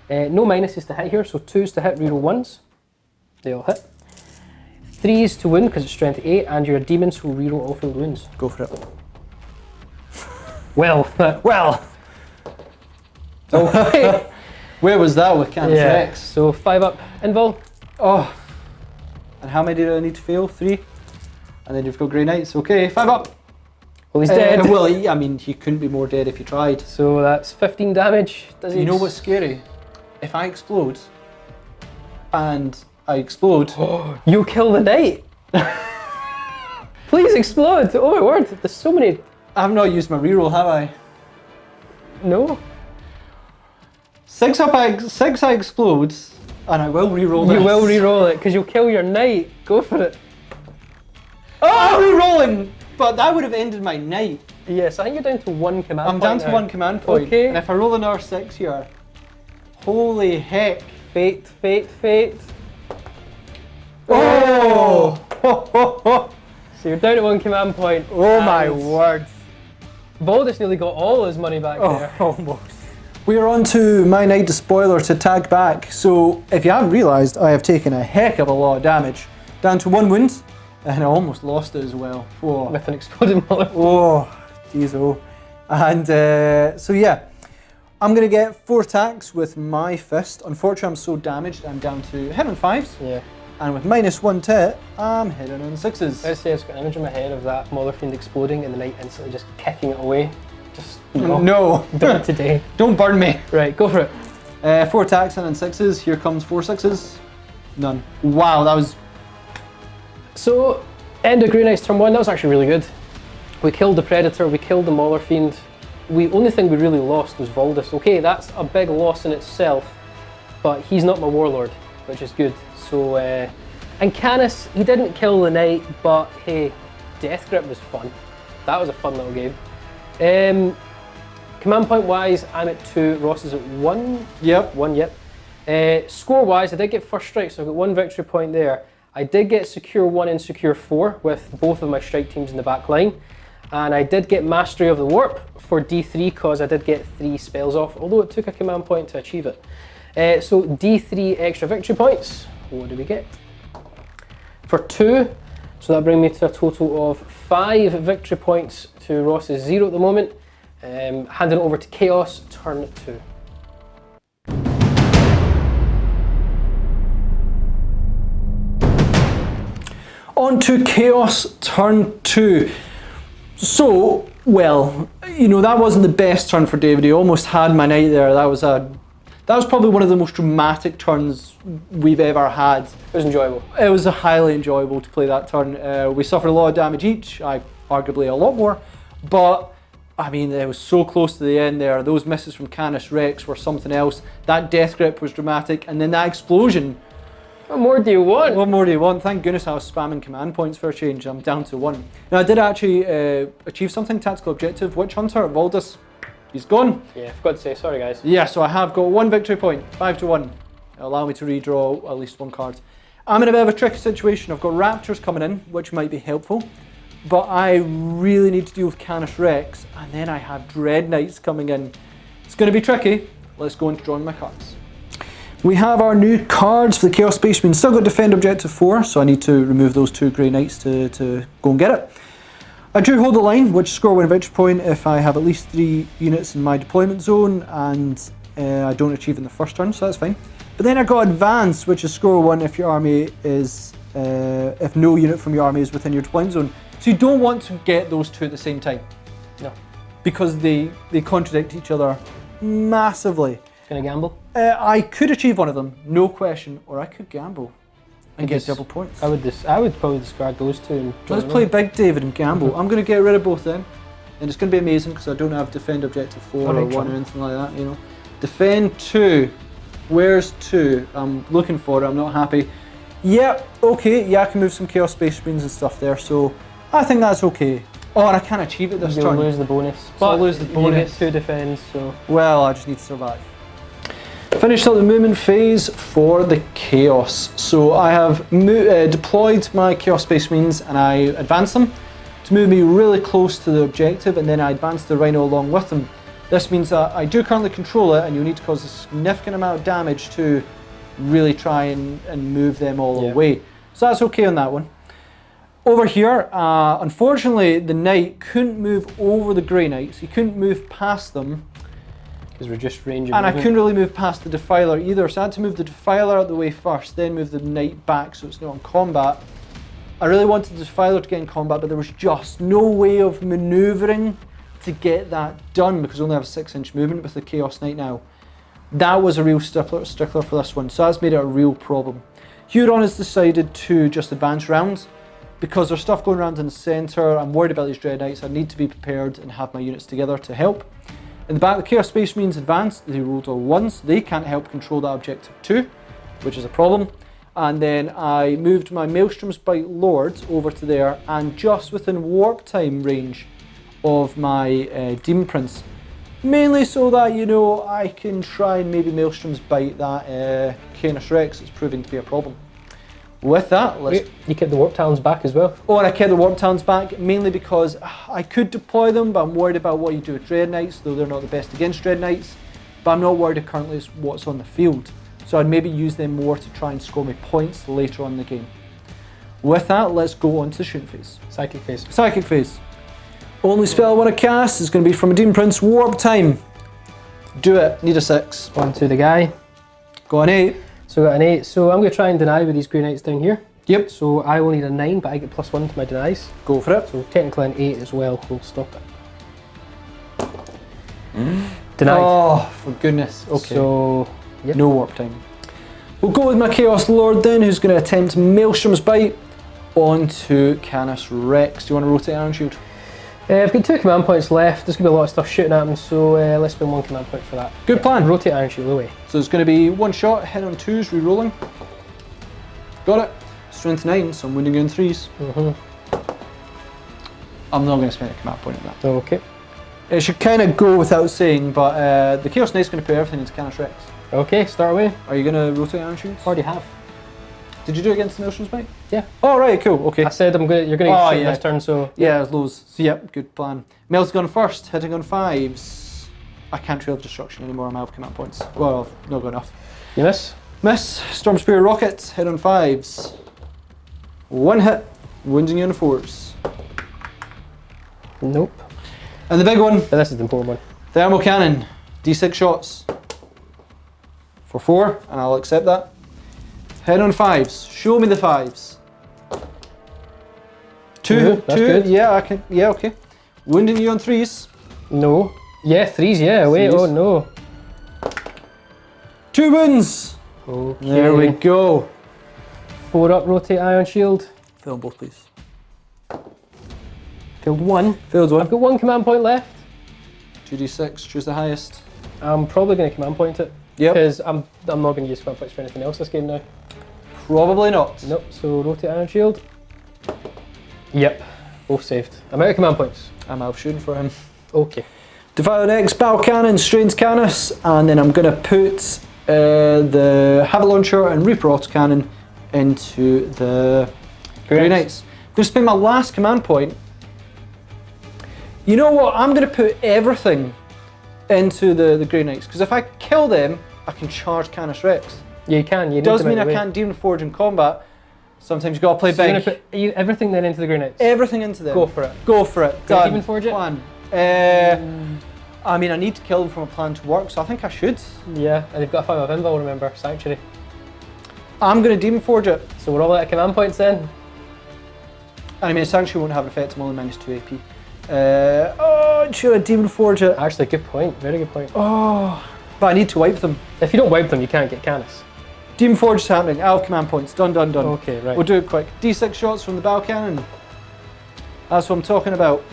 No minuses to hit here, so 2s to hit, reroll 1s. They all hit. 3s to wound because it's strength 8, and you're a demon, so reroll all field wounds. Go for it. Well. Okay. Where was that with Canis Rex? So 5 up invul. Oh. And how many do I need to fail? 3. And then you've got Grey Knights. Okay, 5 up. Well, he's dead. Well, I mean, he couldn't be more dead if you tried. So that's 15 damage. Does he? You know what's scary? If I explode, and I explode... You kill the knight! Please explode! Oh my word, there's so many... I've not used my reroll, have I? No. 6 I explode, And I will re-roll this. You will re-roll it, because you'll kill your knight. Go for it. Oh, I'm re-rolling! But that would have ended my knight. Yes, I think you're down to 1 command point. I'm down to 1 command point. Okay. And if I roll another 6 here, holy heck. Fate, fate, fate. Oh! So you're down to 1 command point. Oh my word. Baldus nearly got all his money back there. Almost. We are on to my Knight Despoiler to tag back. So if you haven't realised, I have taken a heck of a lot of damage. Down to 1 wound, and I almost lost it as well. Whoa. With an exploding molotov. Oh, jeez oh. And so yeah, I'm going to get 4 attacks with my fist. Unfortunately, I'm so damaged, I'm down to hit on 5s. Yeah. And with -1 to hit, I'm hitting on 6s. I'd say I've got an image in my head of that Mother Fiend exploding and the knight instantly just kicking it away. Just no. Done it today. Don't burn me. Right, go for it. 4 attacks and then 6s. Here comes 4 6s. None. Wow, that was... So, end of Grey Knight's turn 1, that was actually really good. We killed the Predator, we killed the Mauler Fiend. Only thing we really lost was Valdus. Okay, that's a big loss in itself, but he's not my warlord, which is good. So, and Canis, he didn't kill the knight, but hey, Death Grip was fun. That was a fun little game. Command point wise, I'm at 2, Ross is at 1. Yep. 1, yep. Score wise, I did get first strike, so I've got 1 victory point there. I did get Secure 1 and Secure 4 with both of my strike teams in the back line. And I did get Mastery of the Warp for D3 because I did get 3 spells off, although it took a command point to achieve it. So D3 extra victory points. What do we get? For 2, so that brings me to a total of 5 victory points to Ross's 0 at the moment. Handing it over to Chaos, turn 2. On to Chaos, turn 2. So, well, you know, that wasn't the best turn for David. He almost had my knight there. That was probably one of the most dramatic turns we've ever had. It was enjoyable. It was highly enjoyable to play that turn. We suffered a lot of damage each, arguably a lot more, but I mean, it was so close to the end there. Those misses from Canis Rex were something else. That Death Grip was dramatic, and then that explosion. What more do you want? What more do you want? Thank goodness I was spamming command points for a change. I'm down to 1. Now I did actually achieve something, tactical objective. Witch Hunter, Valdus, he's gone. Yeah, I forgot to say, sorry guys. Yeah, so I have got 1 victory point, 5 to 1. It'll allow me to redraw at least 1 card. I'm in a bit of a tricky situation. I've got Raptors coming in, which might be helpful, but I really need to deal with Canis Rex, and then I have Dreadknights coming in. It's going to be tricky. Let's go into drawing my cards. We have our new cards for the Chaos Space Marine. Still got Defend Objective 4, so I need to remove those 2 Grey Knights to go and get it. I do hold the line, which score 1 victory point if I have at least 3 units in my deployment zone and I don't achieve in the first turn, so that's fine. But then I got Advance, which is score 1 if your army is, if no unit from your army is within your deployment zone. So you don't want to get those 2 at the same time. No. Because they contradict each other massively. Gonna gamble? I could achieve one of them, no question, or I could gamble and get double points. I would probably discard those 2. And Let's play Big David and gamble. I'm going to get rid of both then, and it's going to be amazing because I don't have Defend Objective 4 or 1 or anything like that, you know. Defend 2. Where's 2? I'm looking for it, I'm not happy. Yeah, okay, yeah, I can move some Chaos Space Marines and stuff there, so I think that's okay. Oh, and I can't achieve it this turn. You'll lose the bonus. So But I'll lose the bonus. You get 2 defends, so... Well, I just need to survive. Finished up the movement phase for the Chaos. So I have deployed my Chaos Space Marines and I advanced them to move me really close to the objective, and then I advanced the Rhino along with them. This means that I do currently control it, and you'll need to cause a significant amount of damage to really try and move them all away. So that's okay on that one. Over here, unfortunately, the Knight couldn't move over the Grey Knights. He couldn't move past them. Because reduced range. And I couldn't really move past the Defiler either, so I had to move the Defiler out of the way first, then move the Knight back so it's not in combat. I really wanted the Defiler to get in combat, but there was just no way of manoeuvring to get that done because I only have a 6-inch movement with the Chaos Knight now. That was a real stickler for this one, so that's made it a real problem. Huron has decided to just advance rounds because there's stuff going around in the centre. I'm worried about these Dreadknights. I need to be prepared and have my units together to help. In the back, the Chaos Space Marines advanced. They rolled all 1s. They can't help control that objective 2. which is a problem. And then I moved my Maelstrom's Bite Lord over to there, and just within warp time range of my Demon Prince. Mainly so that, you know, I can try and maybe Maelstrom's Bite that Canis Rex is proving to be a problem. With that, let's... You kept the Warp Talons back as well? Oh, and I kept the Warp Talons back, mainly because I could deploy them, but I'm worried about what you do with Dreadknights, though they're not the best against Dreadknights. But I'm not worried currently what's on the field. So I'd maybe use them more to try and score me points later on in the game. With that, let's go on to the shooting phase. Psychic phase. Psychic phase. Only spell I want to cast is going to be from a Demon Prince, Warp Time. Do it. Need a 6. On to the guy. Go on 8. So I got an 8. So I'm going to try and deny with these Grey Knights down here. Yep. So I will need a 9, but I get +1 to my denies. Go for it. So technically an 8 as well will stop it. Denied. Oh, for goodness. Okay. So, yep. No Warp Time. We'll go with my Chaos Lord then, who's going to attempt Maelstrom's Bite onto Canis Rex. Do you want to rotate Iron Shield? I've got 2 command points left. There's going to be a lot of stuff shooting at him, so let's spend 1 command point for that. Good plan. Rotate Iron Shield away. So it's going to be 1 shot, hit on 2s, re-rolling. Got it. Strength 9, so I'm wounding you on 3s. I'm not going to spend a command point on that. Okay. It should kind of go without saying, but the Chaos Knight's going to put everything into Canis Rex. Okay, start away. Are you going to rotate Iron Shields? Already have. Did you do it against the Maelstrom's Bite? Yeah. Oh, right, cool, okay. I said you're going to shoot this turn, so... Yeah, there's loads. So, yep, good plan. Mel's gone first, hitting on 5s. I can't Trail of Destruction anymore, I'm out of command points. Well, I've not got enough. You miss? Miss. Storm Spear Rocket, hit on 5s. 1 hit, wounding you on 4s. Nope. And the big one. But this is the important one. Thermal Cannon, D6 shots. For 4, and I'll accept that. Hit on 5s. Show me the 5s. 2, That's good. Yeah, I can. Yeah, okay. Wounding you on 3s. No. Yeah, 3s, yeah. Wait, 3s. oh no. 2 wounds. Okay. There we go. 4 up, rotate Iron Shield. Fill them both, please. Filled 1. Filled 1. I've got 1 command point left. 2d6, choose the highest. I'm probably going to command point it. Yep. Because I'm not going to use command points for anything else this game now. Probably not. Nope, so rotate Iron Shield. Yep, both saved. I'm out of command points. I'm out shooting for him. Okay. Defiler X, Battle Cannon, Strains Canis, and then I'm going to put the Havoc Launcher and Reaper Autocannon into the Grey Knights. I'm going to spend my last command point. You know what? I'm going to put everything into the Grey Knights, because if I kill them, I can charge Canis Rex. Yeah, you can. You Does mean I can't Demon Forge in combat. Sometimes you got to play so big. You're gonna put everything then into the Grey Knights? Everything into them. Go for it. Go for it. Can you Done. Demon Forge it? Plan. I mean, I need to kill them from a plan to work, so I think I should. Yeah, and they've got a 5 of Invul, remember, Sanctuary. I'm going to Demon Forge it. So we're all out of command points then? I mean, Sanctuary won't have an effect, I'm only -2 AP. Should I Demon Forge it? Actually, good point, very good point. Oh, but I need to wipe them. If you don't wipe them, you can't get Canis. Demon Forge is happening, out of command points, done, done, done. Okay, right. We'll do it quick. D6 shots from the Battle Cannon. That's what I'm talking about.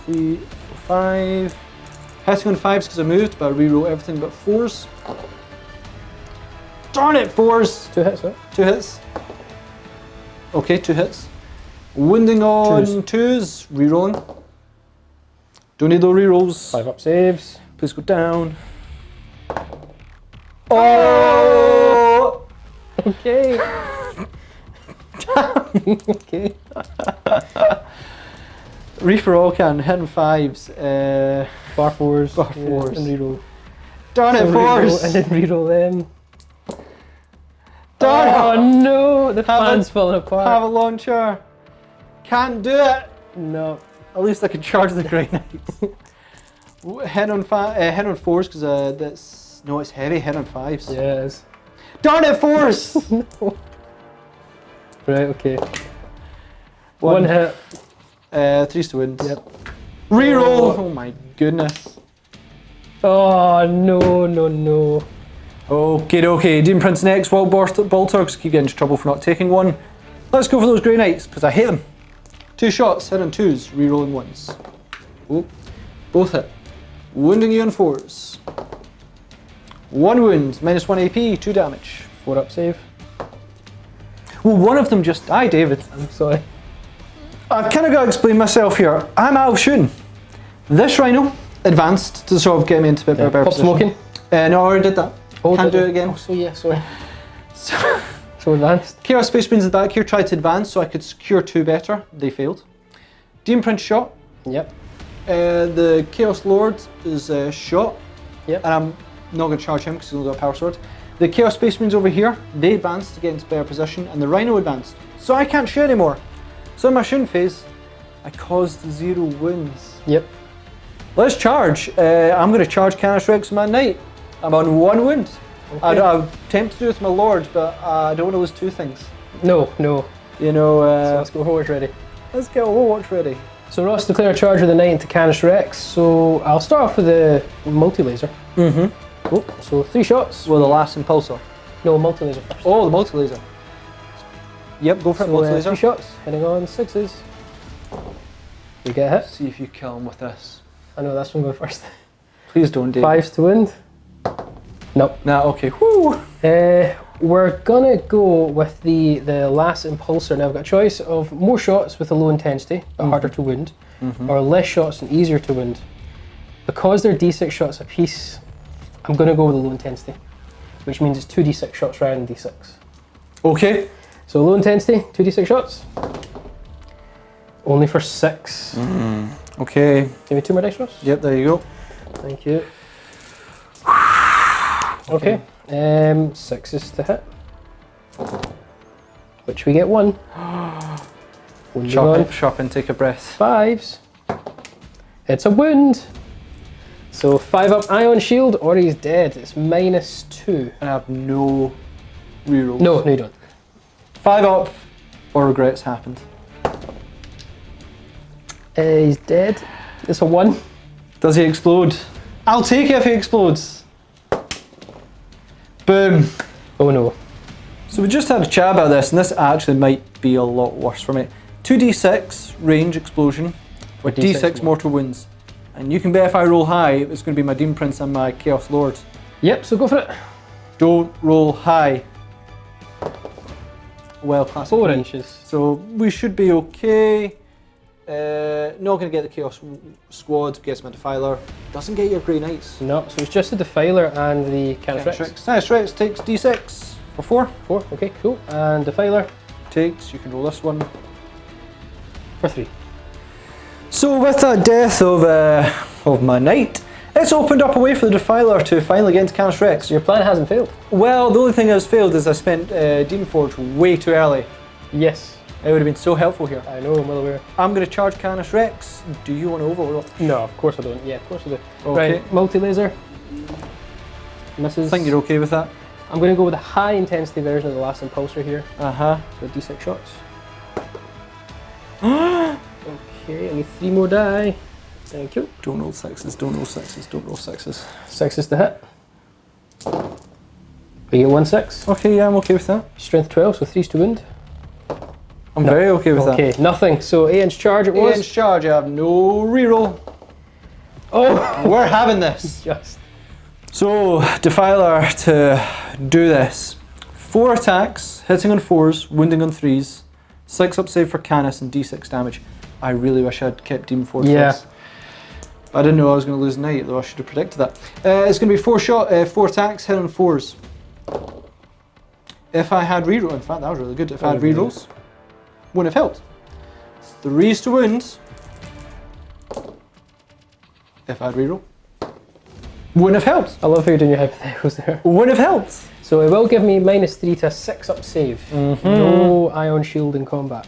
3, 4, 5. Hitting on 5s because I moved, but I reroll everything but 4s. Darn it, 4s! 2 hits, right? 2 hits. Okay, 2 hits. Wounding on 2s, rerolling. Don't need those rerolls. 5 up saves. Please go down. Oh! Okay. Okay. Reaper Allcan, hitting 5s. Bar 4s. Bar 4s. And reroll. Darn it, So 4s! And then reroll them. Darn it! Oh no, the plan's falling apart. Have a launcher. Can't do it. No. At least I can charge the Grey Knights. Hit on 4s because that's no, it's heavy. Hit on 5s. Yeah, it is. Darn it, 4s! No. Right, okay. One hit. 3s to win. Yep. Reroll. Oh my goodness. Oh no, no, no. Okay. Demon Prince next. Wild Bolters keep getting into trouble for not taking one. Let's go for those Grey Knights because I hate them. 2 shots, hit on 2s, rerolling 1s. Oh, both hit. Wounding you on 4s. 1 wound, -1 AP, 2 damage. 4 up save. Well, one of them just died, David. I'm sorry. I've kind of got to explain myself here. I'm out of shooting. This rhino advanced to sort of get me into a bit better Pop position. smoking. No, I already did that. Oh, Can't do it again. Oh, so yeah, sorry. So advanced. Chaos Space Marines in the back here tried to advance so I could secure 2 better. They failed. Demon Prince shot. Yep. The Chaos Lord is shot. Yep. And I'm not going to charge him because he's only got a power sword. The Chaos Space Marines over here, they advanced to get into better position, and the Rhino advanced. So I can't shoot anymore. So in my shooting phase, I caused 0 wounds. Yep. Let's charge. I'm going to charge Canis Rex with my Knight. I'm on 1 wound. Okay. I'm tempted to do it with my Lord, but I don't want to lose 2 things. No, no. You know, So let's go horse ready. let's get Overwatch ready. So Ross declare a charge with the Knight into Canis Rex. So I'll start off with the multi-laser. Mm-hmm. Oh, so 3 shots. Well, the last impulsor. No, multi-laser first. Oh, the multi-laser. Yep, go for it, So, multi-laser. 3 shots, hitting on 6s. You get a hit. See if you kill him with this. I know that's one going first. Please don't, Dave. 5s to wound. Nope. Nah, okay. Woo! We're gonna go with the last impulsor. Now I've got a choice of more shots with a low intensity, but harder to wound, or less shots and easier to wound. Because they're d6 shots a piece, I'm gonna go with the low intensity, which means it's 2d6 shots rather than d6. Okay. So low intensity, 2d6 shots. Only for 6. Okay. Give me 2 more dice, Ross. Yep, there you go. Thank you. Okay. 6s to hit. Which we get 1. Wound Sharpen, sharpen, take a breath. 5s. It's a wound. So 5 up ion shield or he's dead. It's -2. And I have no rerolls. No, you don't. 5 up or regrets happened. He's dead. It's a 1. Does he explode? I'll take it if he explodes. Boom. Oh no. So we just had a chat about this, and this actually might be a lot worse for me. 2d6 range explosion with d6 mortal wounds. And you can bet if I roll high, it's going to be my Demon Prince and my Chaos Lord. Yep, so go for it. Don't roll high. Well, classic. 4 me. inches. So we should be okay. Not going to get the Chaos Squad, gets my Defiler. Doesn't get your Grey Knights. No, so it's just the Defiler and the Canis Rex. Canis Rex takes d6 for 4. 4, okay, cool. And Defiler Takes, you can roll this one. for 3. So with that death of my Knight, it's opened up a way for the Defiler to finally get into Canis Rex. So your plan hasn't failed. Well, the only thing that's failed is I spent Demon Forge way too early. Yes. It would have been so helpful here. I know, I'm well aware. I'm going to charge Canis Rex. Do you want to Overwatch? No, of course I don't. Yeah, of course I do. Okay. Right, multi-laser. Misses. I think you're okay with that. I'm going to go with a high intensity version of the last impulsor here. Uh-huh. So d6 shots. Okay, I need 3 more die. Thank you. Don't roll 6s, don't roll 6s, don't roll 6s. 6s to hit. We get 1 6. Okay, yeah, I'm okay with that. Strength 12, so 3s to wound. I'm very okay with that. Okay, nothing. So 8-inch charge it was. 8-inch charge, I have no reroll. Oh! We're having this. Just. So, Defiler to do this. 4 attacks, hitting on 4s, wounding on 3s, 6 up save for Canis and d6 damage. I really wish I'd kept Demon Forge for this. I didn't know I was going to lose Knight, though I should have predicted that. It's going to be 4 attacks, hit on 4s. If I had reroll, in fact that was really good. If I had rerolls, wouldn't have helped. 3s to wound. If I had reroll, wouldn't have helped. I love how you're doing your hypotheticals there. Wouldn't have helped. So it will give me -3 to a 6 up save. No ion shield in combat.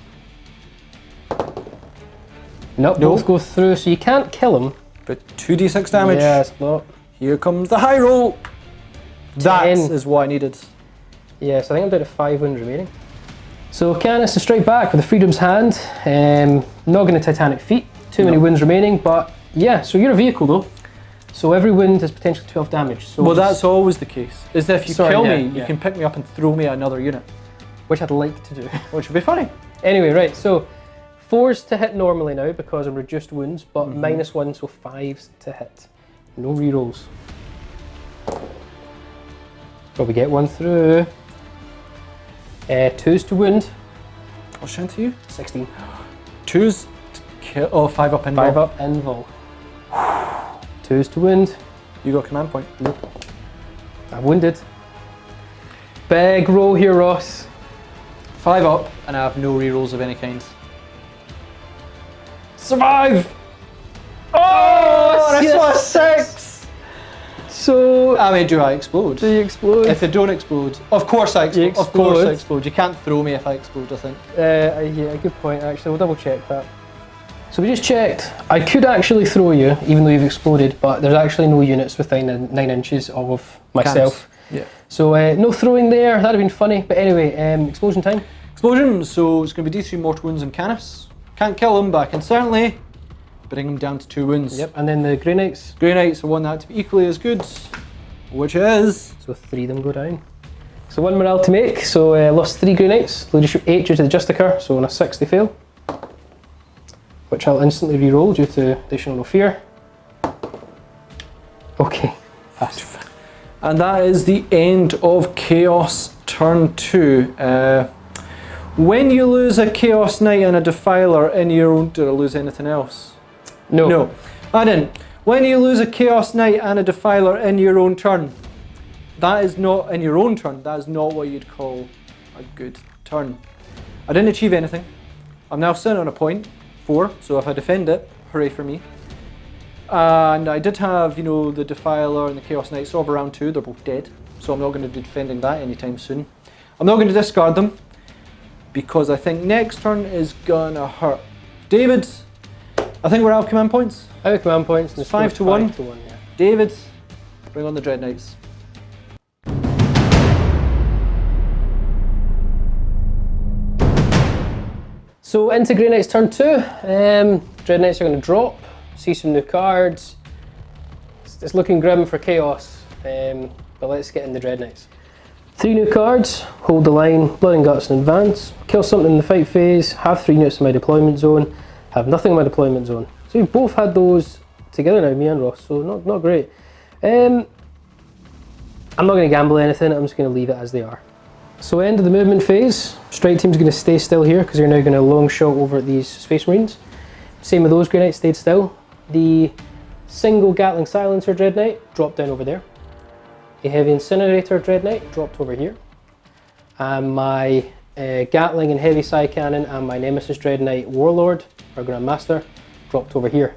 Nope, both go through, so you can't kill him. But 2d6 damage. Yes, no. Here comes the high roll. That 10. is what I needed. Yes, I think I'm down to 5 wounds remaining. So Canis to strike back with the Freedom's Hand. Not going to Titanic Feet. Too many wounds remaining, but yeah, so you're a vehicle though. So every wound is potentially 12 damage. So well, that's always the case. Is that if you kill me, you yeah. can pick me up and throw me at another unit. Which I'd like to do. Which would be funny. Anyway, right, so 4s to hit normally now because I'm reduced wounds, but -1, so 5s to hit. No rerolls. But we get 1 through. 2s to wound. What's strength to you? 16. 2s to kill. Oh, 5 up invul. 5 up invul. 2s to wound. You got command point. Nope. I've wounded. Big roll here, Ross. 5 up, and I have no rerolls of any kind. Survive! Oh, that's a 6! So, I mean, do I explode? do you explode? If I don't explode, of course I explode. Of course I explode. You can't throw me if I explode, I think. Yeah, good point actually, we'll double check that. So we just checked, I could actually throw you, even though you've exploded, but there's actually no units within 9 inches of myself. Yeah. So no throwing there, that'd have been funny, but anyway, explosion time. Explosion, so it's going to be D3 mortal wounds on Canis. Can't kill him, but I can certainly bring him down to 2 wounds. Yep, and then the Grey Knights. Grey Knights, I want that to be equally as good, which is... So 3 of them go down. So 1 morale to make, so lost 3 Grey Knights, leadership 8 due to the Justicar, so on a 6 they fail. Which I'll instantly re-roll due to additional no fear. Okay, passed. And that is the end of Chaos turn 2. When you lose a Chaos Knight and a Defiler in your own... Did I lose anything else? No. No, I didn't. When you lose a Chaos Knight and a Defiler in your own turn, that is not in your own turn, that is not what you'd call a good turn. I didn't achieve anything. I'm now sitting on a point, 4, so if I defend it, hooray for me. And I did have, you know, the Defiler and the Chaos Knight sort of around 2, they're both dead, so I'm not going to be defending that anytime soon. I'm not going to discard them, because I think next turn is gonna hurt. David, I think we're out of command points. Out of command points. It's 5 to 1. 5 to 1, yeah. David, bring on the Dreadknights. So into Grey Knights turn 2. Dreadknights are going to drop, see some new cards. It's looking grim for Chaos, but let's get into Dreadknights. 3 new cards, hold the line, blood and guts in advance, kill something in the fight phase, have 3 units in my deployment zone, have nothing in my deployment zone. So we've both had those together now, me and Ross, so not great. I'm not going to gamble anything, I'm just going to leave it as they are. So end of the movement phase, strike team's going to stay still here because they're now going to long shot over these Space Marines. Same with those Grey Knights, stayed still. The single Gatling Silencer Dreadknight dropped down over there. A Heavy Incinerator Dreadknight dropped over here. And my Gatling and Heavy Psy Cannon and my Nemesis Dreadknight Warlord, or Grandmaster, dropped over here.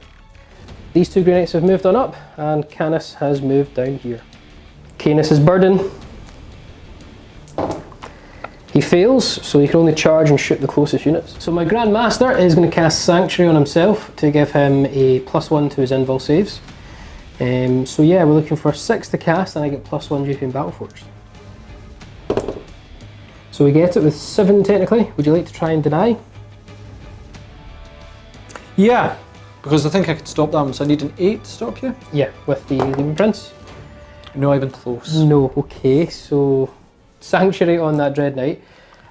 These 2 Grey Knights have moved on up, and Canis has moved down here. Canis' Burden. He fails, so he can only charge and shoot the closest units. So my Grandmaster is going to cast Sanctuary on himself to give him a +1 to his invul saves. So yeah, we're looking for 6 to cast, and I get +1 due to being Battleforged. So we get it with 7 technically. Would you like to try and deny? Yeah, because I think I could stop that one, so I need an 8 to stop you. Yeah, with the Leaving Prince. Not even close. No, okay, so Sanctuary on that Dread Knight.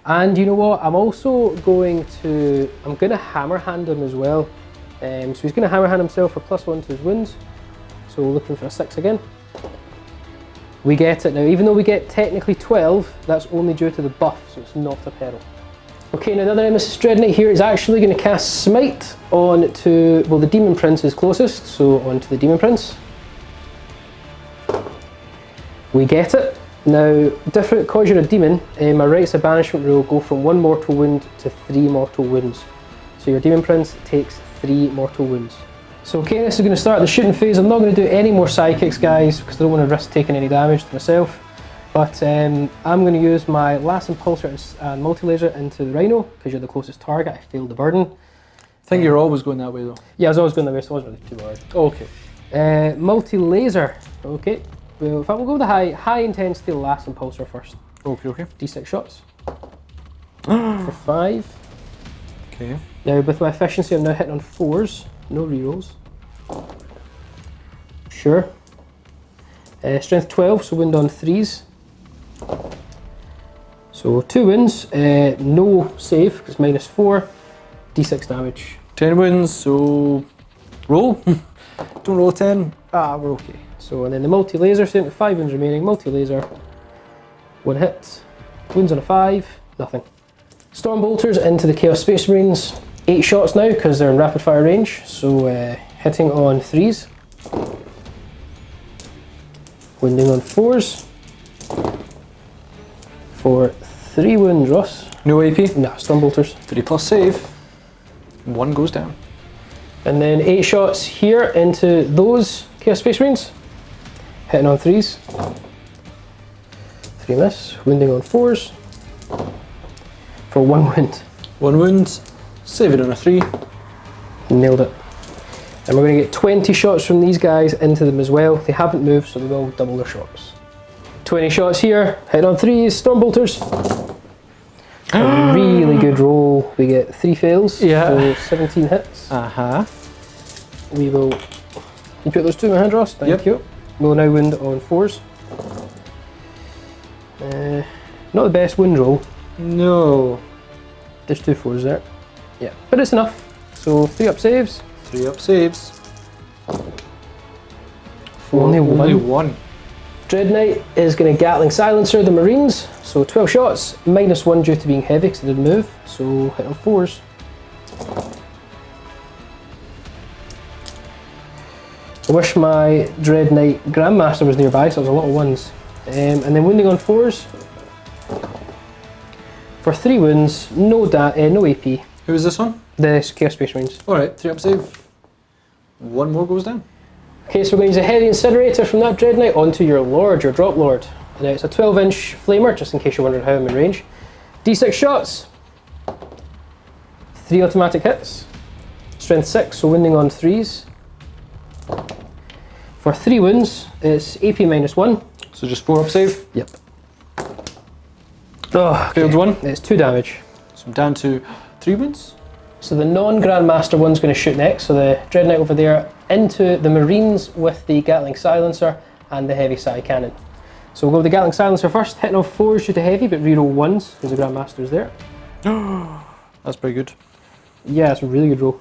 And you know what, I'm also going to hammer hand him as well. So he's going to hammer hand himself for +1 to his wounds. So we're looking for a 6 again. We get it now, even though we get technically 12, that's only due to the buff, so it's not a peril. Okay, now the other Nemesis Dreadknight here is actually going to cast Smite on to, well, the Demon Prince is closest, so on to the Demon Prince. We get it. Now, different, because you're a demon, my Rites of Banishment rule go from 1 mortal wound to 3 mortal wounds. So your Demon Prince takes 3 mortal wounds. So Canis is going to start the shooting phase. I'm not going to do any more psychics, guys, because I don't want to risk taking any damage to myself. But I'm going to use my Last Impulsor and Multi-Laser into the Rhino, because you're the closest target. I failed the burden. I think you're always going that way though. Yeah, I was always going that way, so I wasn't really too worried. Okay. Multi-Laser. Okay. Well, if I will go with the high intensity Last Impulsor first. Okay. D6 shots. For 5. Okay. Now with my efficiency, I'm now hitting on 4s. No rerolls. Sure. Strength 12, so wound on 3s. So 2 wounds, no save, because -4. D6 damage. 10 wounds, so roll. Don't roll a 10. Ah, we're okay. So, and then the multi-laser, same with 5 wounds remaining. Multi-laser, 1 hit. Wounds on a 5, Nothing. Storm Bolters into the Chaos Space Marines. 8 shots now because they're in rapid fire range. So hitting on 3s. Wounding on 4s. For 3 wounds, Ross. No AP? Nah, Storm Bolters. 3+ save. 1 goes down. And then 8 shots here into those Chaos Space Marines. Hitting on 3s. 3 miss. Wounding on 4s. For 1 wound. 1 wound. Save it on a 3. Nailed it. And we're going to get 20 shots from these guys into them as well. They haven't moved, so they will double their shots. 20 shots here. Hitting on 3s. Storm Bolters. A really good roll. We get 3 fails. Yeah. So 17 hits. We will. You put those 2 in my hand, Ross? Thank you. We'll now wound on 4s. Not the best wound roll. No. There's 2 4s there. Yeah, but it's enough. So 3 up saves. 3 up saves. Only Only one. 1. Dreadknight is going to Gatling Silencer the Marines. So 12 shots, -1 due to being heavy because they didn't move. So hit on 4s. I wish my Dreadknight Grandmaster was nearby, so there's a lot of 1s. And then wounding on 4s. For 3 wounds, no AP. Who is this one? The Chaos Space Marines. Alright, 3 up save. 1 more goes down. Okay, so we're going to use a heavy incinerator from that Dreadknight onto your Lord, your Drop Lord. And it's a 12-inch flamer, just in case you're wondering how I'm in range. D6 shots. 3 automatic hits. Strength 6, so wounding on 3s. For 3 wounds, it's AP -1. So just 4 up save. Yep. Oh, Failed 1. It's 2 damage. So I'm down to 3 wounds. So the non-Grandmaster one's going to shoot next, so the Dreadknight over there into the Marines with the Gatling Silencer and the heavy side cannon. So we'll go with the Gatling Silencer first, hitting on 4s due to heavy, but reroll 1s because the Grandmaster's there. That's pretty good. Yeah, it's a really good roll.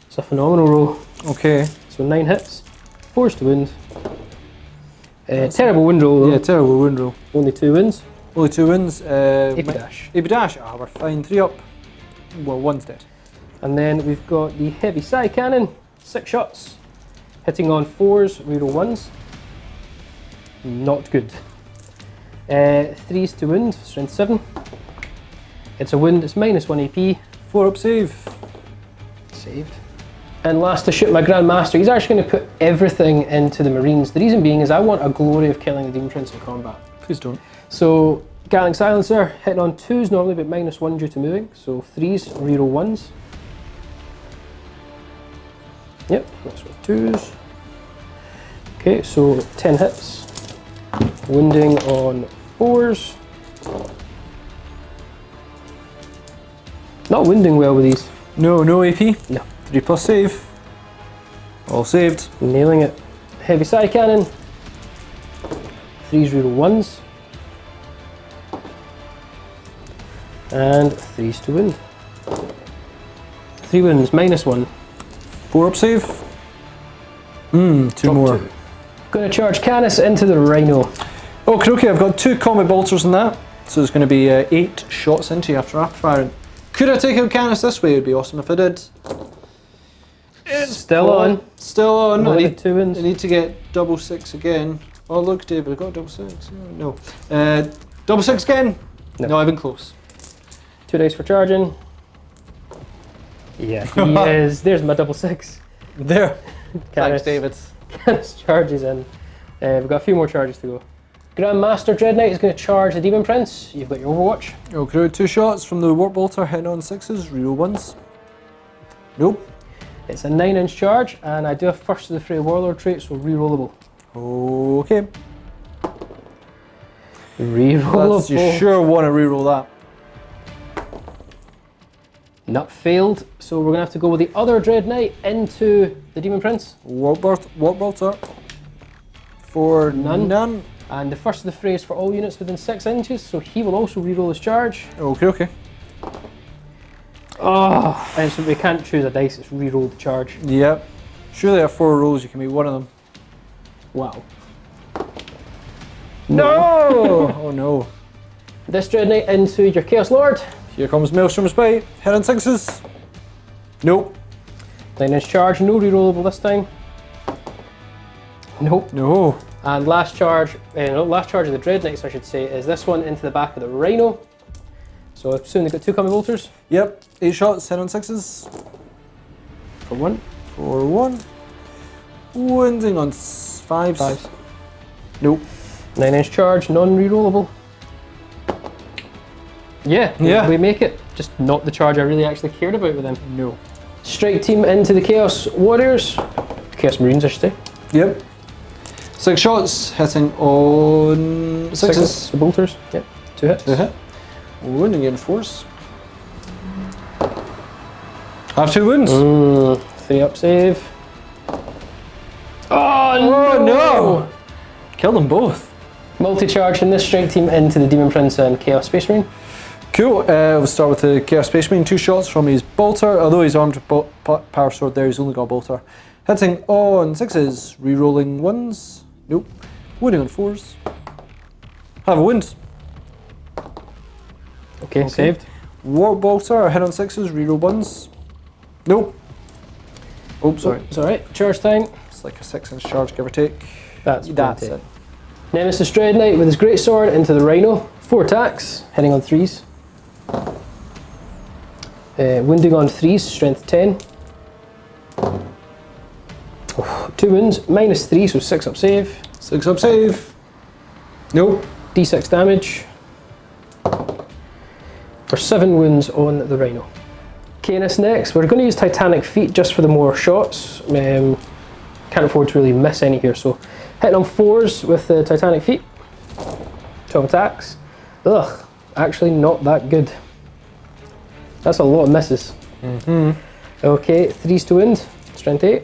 It's a phenomenal roll. Okay. So 9 hits, 4s to wound. Terrible wound roll though. Yeah, terrible wound roll. Only 2 wounds. Only 2 wins. AP dash. AP dash. Ah, we're fine. 3 up. Well, 1's dead. And then we've got the heavy side cannon, 6 shots, hitting on 4s, reroll 1s. Not good. 3s to wound, strength 7. It's a wound, it's -1 AP. 4 up save. Saved. And last to shoot my Grandmaster, he's actually going to put everything into the Marines. The reason being is I want a glory of killing the Demon Prince in combat. Please don't. So, Gatling Silencer, hitting on 2s normally, but -1 due to moving. So 3s, reroll 1s. Yep, that's with 2s. Okay, so 10 hits. Wounding on 4s. Not wounding well with these. No, no AP. No. 3+ save. All saved. Nailing it. Heavy side cannon. 3s, reroll 1s. And 3s to wound. 3 wounds, -1. 4 up save. 2 Drop more. 2. Going to charge Canis into the Rhino. Okay, I've got 2 combat bolters in that. So there's going to be 8 shots into you after rapid firing. Could I take out Canis this way? It would be awesome if I did. It's Still on. Still on. I Only need, 2 wounds. I need to get +6 again. Oh look, David, I got +6. No. +6 again? No. Not even close. 2 days for charging. Yeah, he is. There's my +6. There. Canis. Thanks, David. Canis charges in. We've got a few more charges to go. Grandmaster Dreadknight is going to charge the Demon Prince. You've got your Overwatch. Okay, 2 shots from the Warp Bolter, hitting on 6s, reroll 1s. Nope. It's a 9-inch charge, and I do have first to the fray Warlord trait, so rerollable. Okay. Rerollable. You sure want to reroll that. Not failed, so we're going to have to go with the other Dreadknight into the Demon Prince. Warp Bolter. For none. And the first of the fray is for all units within 6 inches, so he will also reroll his charge. Okay. Oh, and so we can't choose a dice, it's reroll the charge. Yep. Surely there are 4 rolls, you can make one of them. Wow. No! Oh no. This Dreadknight into your Chaos Lord. Here comes Maelstrom of Spite. Head on 6s. Nope. 9-inch charge, no rerollable this time. Nope. No. And last charge of the Dreadknights, I should say, is this one into the back of the Rhino. So soon they've got 2 coming bolters. Yep. 8 shots. Head on 6s. For 1. For 1. Wounding on 5s. 5s. Nope. 9-inch charge, non-rerollable. Yeah, we make it. Just not the charge I really actually cared about with them. No. Strike team into the Chaos Warriors. Chaos Marines, I should say. Yep. 6 shots, hitting on 6s. The bolters, yep. 2 hits. 2 hit. Wounding in force. Have 2 wounds. 3 up save. Oh no! Kill them both. Multi-charge in this strike team into the Demon Prince and Chaos Space Marine. Cool. We'll start with the Chaos Space Marine. 2 shots from his bolter. Although he's armed with power sword there, he's only got a bolter. Hitting on 6s. Rerolling 1s. Nope. Wounding on 4s. Have a wound. Okay, saved. War bolter. Hit on 6s. Reroll 1s. Nope. Oh, sorry. It's alright. Charge time. It's like a 6-inch charge, give or take. That's it. Nemesis Dreadknight with his great sword into the Rhino. 4 attacks, hitting on 3s. Wounding on 3s, strength 10. 2 wounds, -3, so 6 up save. 6 up save. Nope. D6 damage. For 7 wounds on the Rhino. Canis next. We're going to use Titanic Feet just for the more shots. Can't afford to really miss any here, so hitting on 4s with the Titanic Feet. 12 attacks. Ugh, actually not that good. That's a lot of misses. Okay, 3s to wound, strength 8.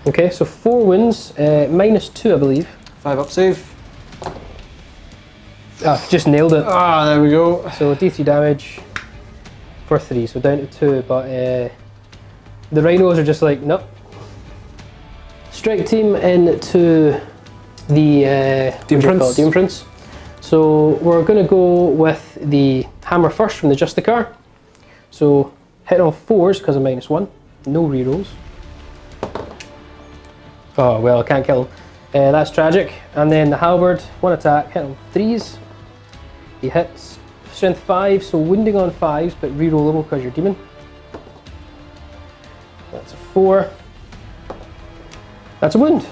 Okay, so 4 wounds, -2 I believe. 5 up save. Ah, just nailed it. Ah, there we go. So D3 damage for 3, so down to 2, but the Rhinos are just like, nope. Strike team into the Demon Prince. So we're going to go with the hammer first from the Justicar. So hit on 4s because of -1, no rerolls. Oh well, I can't kill him. That's tragic. And then the halberd, 1 attack, hit on 3s. He hits strength 5, so wounding on 5s, but rerollable because you're demon. That's a 4. That's a wound.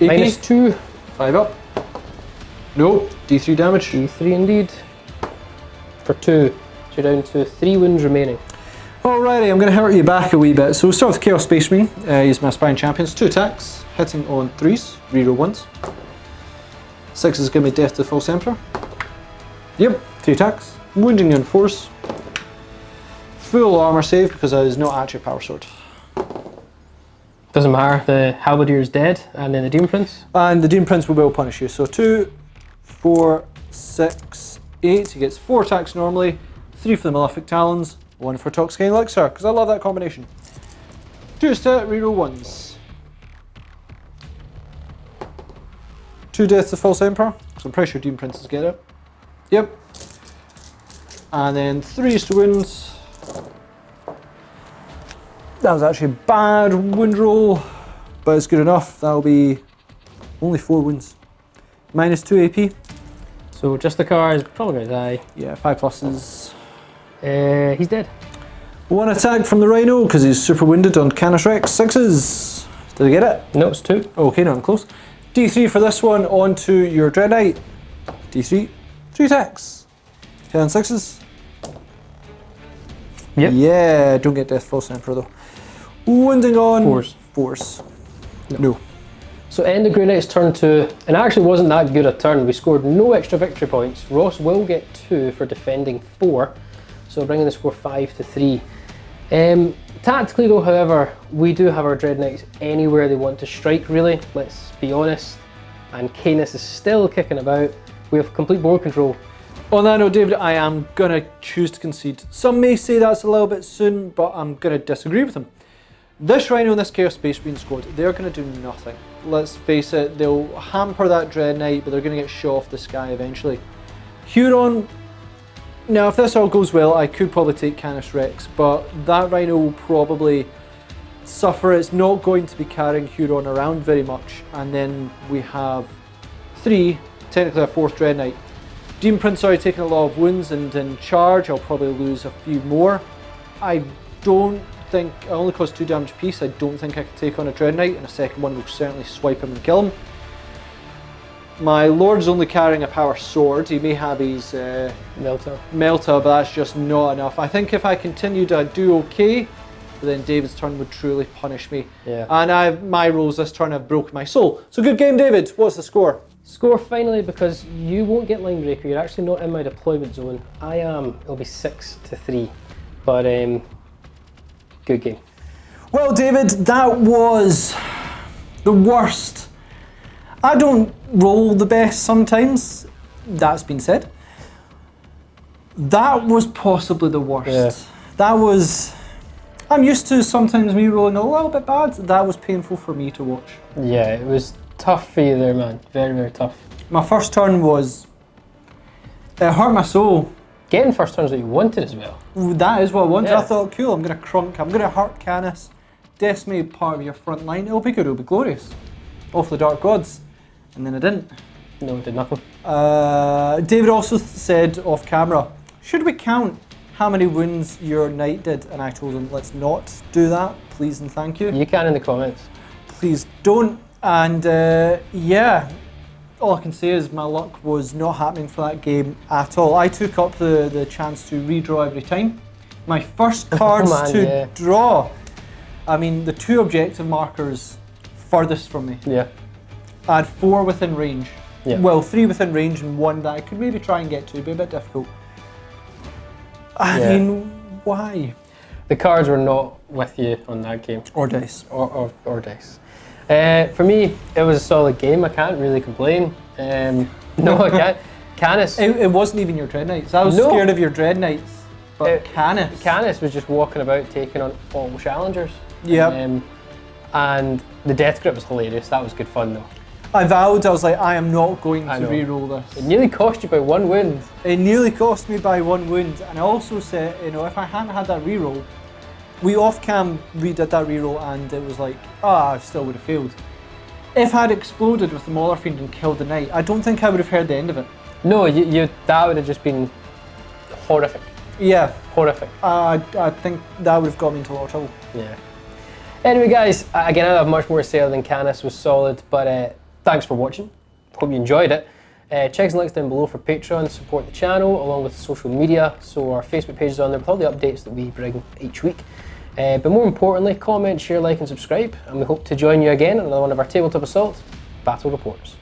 AP. -2. 5 up. No. D3 damage. D3 indeed. For 2. So you're down to 3 wounds remaining. Alrighty, I'm going to hurt you back a wee bit. So we'll start with Chaos Space Marine. He's my aspiring champions. 2 attacks, hitting on 3s, reroll 1s. 6s give me death to the False Emperor. Yep, 3 attacks, wounding on 4s. Full armor save because I is not actually a power sword. Doesn't matter, the halberdier is dead, and then the Demon Prince. And the Demon Prince will punish you. So 2, 4, 6, 8. He gets 4 attacks normally, 3 for the Malefic Talons, 1 for Toxic Elixir, because I love that combination. 2 stat, reroll 1s. 2 deaths to False Emperor, because I'm pretty sure Demon Princes get it. Yep. And then 3s to wounds. That was actually a bad wound roll, but it's good enough. That'll be only 4 wounds. -2 AP. So Justicar is probably going to die. Yeah, 5 pluses. He's dead. 1 attack from the Rhino because he's super wounded on Canis Rex. 6s. Did I get it? No, it's 2. Okay, no, I'm close. D3 for this one onto your Dreadknight. D3. 3 attacks. Hit on 6s. Yep. Yeah, don't get Death False Emperor though. Wounding on 4s. 4s. No. So end of Grey Knight's turn 2, and it actually wasn't that good a turn. We scored no extra victory points. Ross will get 2 for defending 4, so bringing the score 5 to 3. Tactically though, however, we do have our Dreadknights anywhere they want to strike really, let's be honest. And Canis is still kicking about. We have complete board control. On that note, David, I am going to choose to concede. Some may say that's a little bit soon, but I'm going to disagree with them. This Rhino and this Chaos Space Marine squad, they're going to do nothing. let's face it, they'll hamper that Dread Knight, but they're going to get shot off the sky eventually. Huron, now if this all goes well, I could probably take Canis Rex, but that Rhino will probably suffer. It's not going to be carrying Huron around very much. And then we have 3, technically a 4th Dread Knight. Demon Prince already taking a lot of wounds, and in charge I'll probably lose a few more. I don't think, I only cost 2 damage apiece. I don't think I can take on a Dread Knight, and a second one will certainly swipe him and kill him. My Lord's only carrying a power sword. He may have his Melta, but that's just not enough. I think if I continued, I'd do okay, but then David's turn would truly punish me. Yeah. And my rolls this turn have broken my soul. So good game, David. What's the score? Score finally, because you won't get line breaker. You're actually not in my deployment zone. I am. It'll be 6-3, but good game. Well, David, that was the worst. I don't roll the best sometimes, that's been said. That was possibly the worst. Yeah. That was, I'm used to sometimes me rolling a little bit bad. That was painful for me to watch. Yeah, it was tough for you there, man. Very, very tough. My first turn was, it hurt my soul. Getting first turns that you wanted as well. That is what I wanted. Yeah. I thought, cool, I'm going to crunk, I'm going to hurt Canis, decimate part of your front line. It'll be good, it'll be glorious. Off the Dark Gods. And then I didn't. No, it did nothing. David also said off camera, should we count how many wounds your knight did? And I told him, let's not do that, please and thank you. You can in the comments. Please don't. And yeah, all I can say is my luck was not happening for that game at all. I took up the chance to redraw every time. My first cards draw. I mean, the 2 objective markers furthest from me. Yeah. I had 4 within range. Yeah. Well, 3 within range and 1 that I could maybe try and get to, be a bit difficult. I mean, why? The cards were not with you on that game. Or dice. Or dice. For me, it was a solid game. I can't really complain. No, I can't. Canis. It wasn't even your Dreadknights. I was scared of your Dreadknights. But Canis. Canis was just walking about taking on all challengers. Yeah. And the death grip was hilarious. That was good fun though. I vowed, I was like, I am not going to re-roll this. It nearly cost you by 1 wound. It nearly cost me by 1 wound. And I also said, you know, if I hadn't had that re-roll, we off-cam redid that re-roll and it was like, I still would have failed. If I had exploded with the Mauler Fiend and killed the Knight, I don't think I would have heard the end of it. No, that would have just been horrific. Yeah. Horrific. I think that would have got me into a lot of trouble. Yeah. Anyway guys, again I don't have much more to say other than Canis was solid, but thanks for watching. Hope you enjoyed it. Check some links down below for Patreon, support the channel along with social media, so our Facebook page is on there with all the updates that we bring each week. But more importantly, comment, share, like and subscribe, and we hope to join you again on another one of our Tabletop Assault Battle Reports.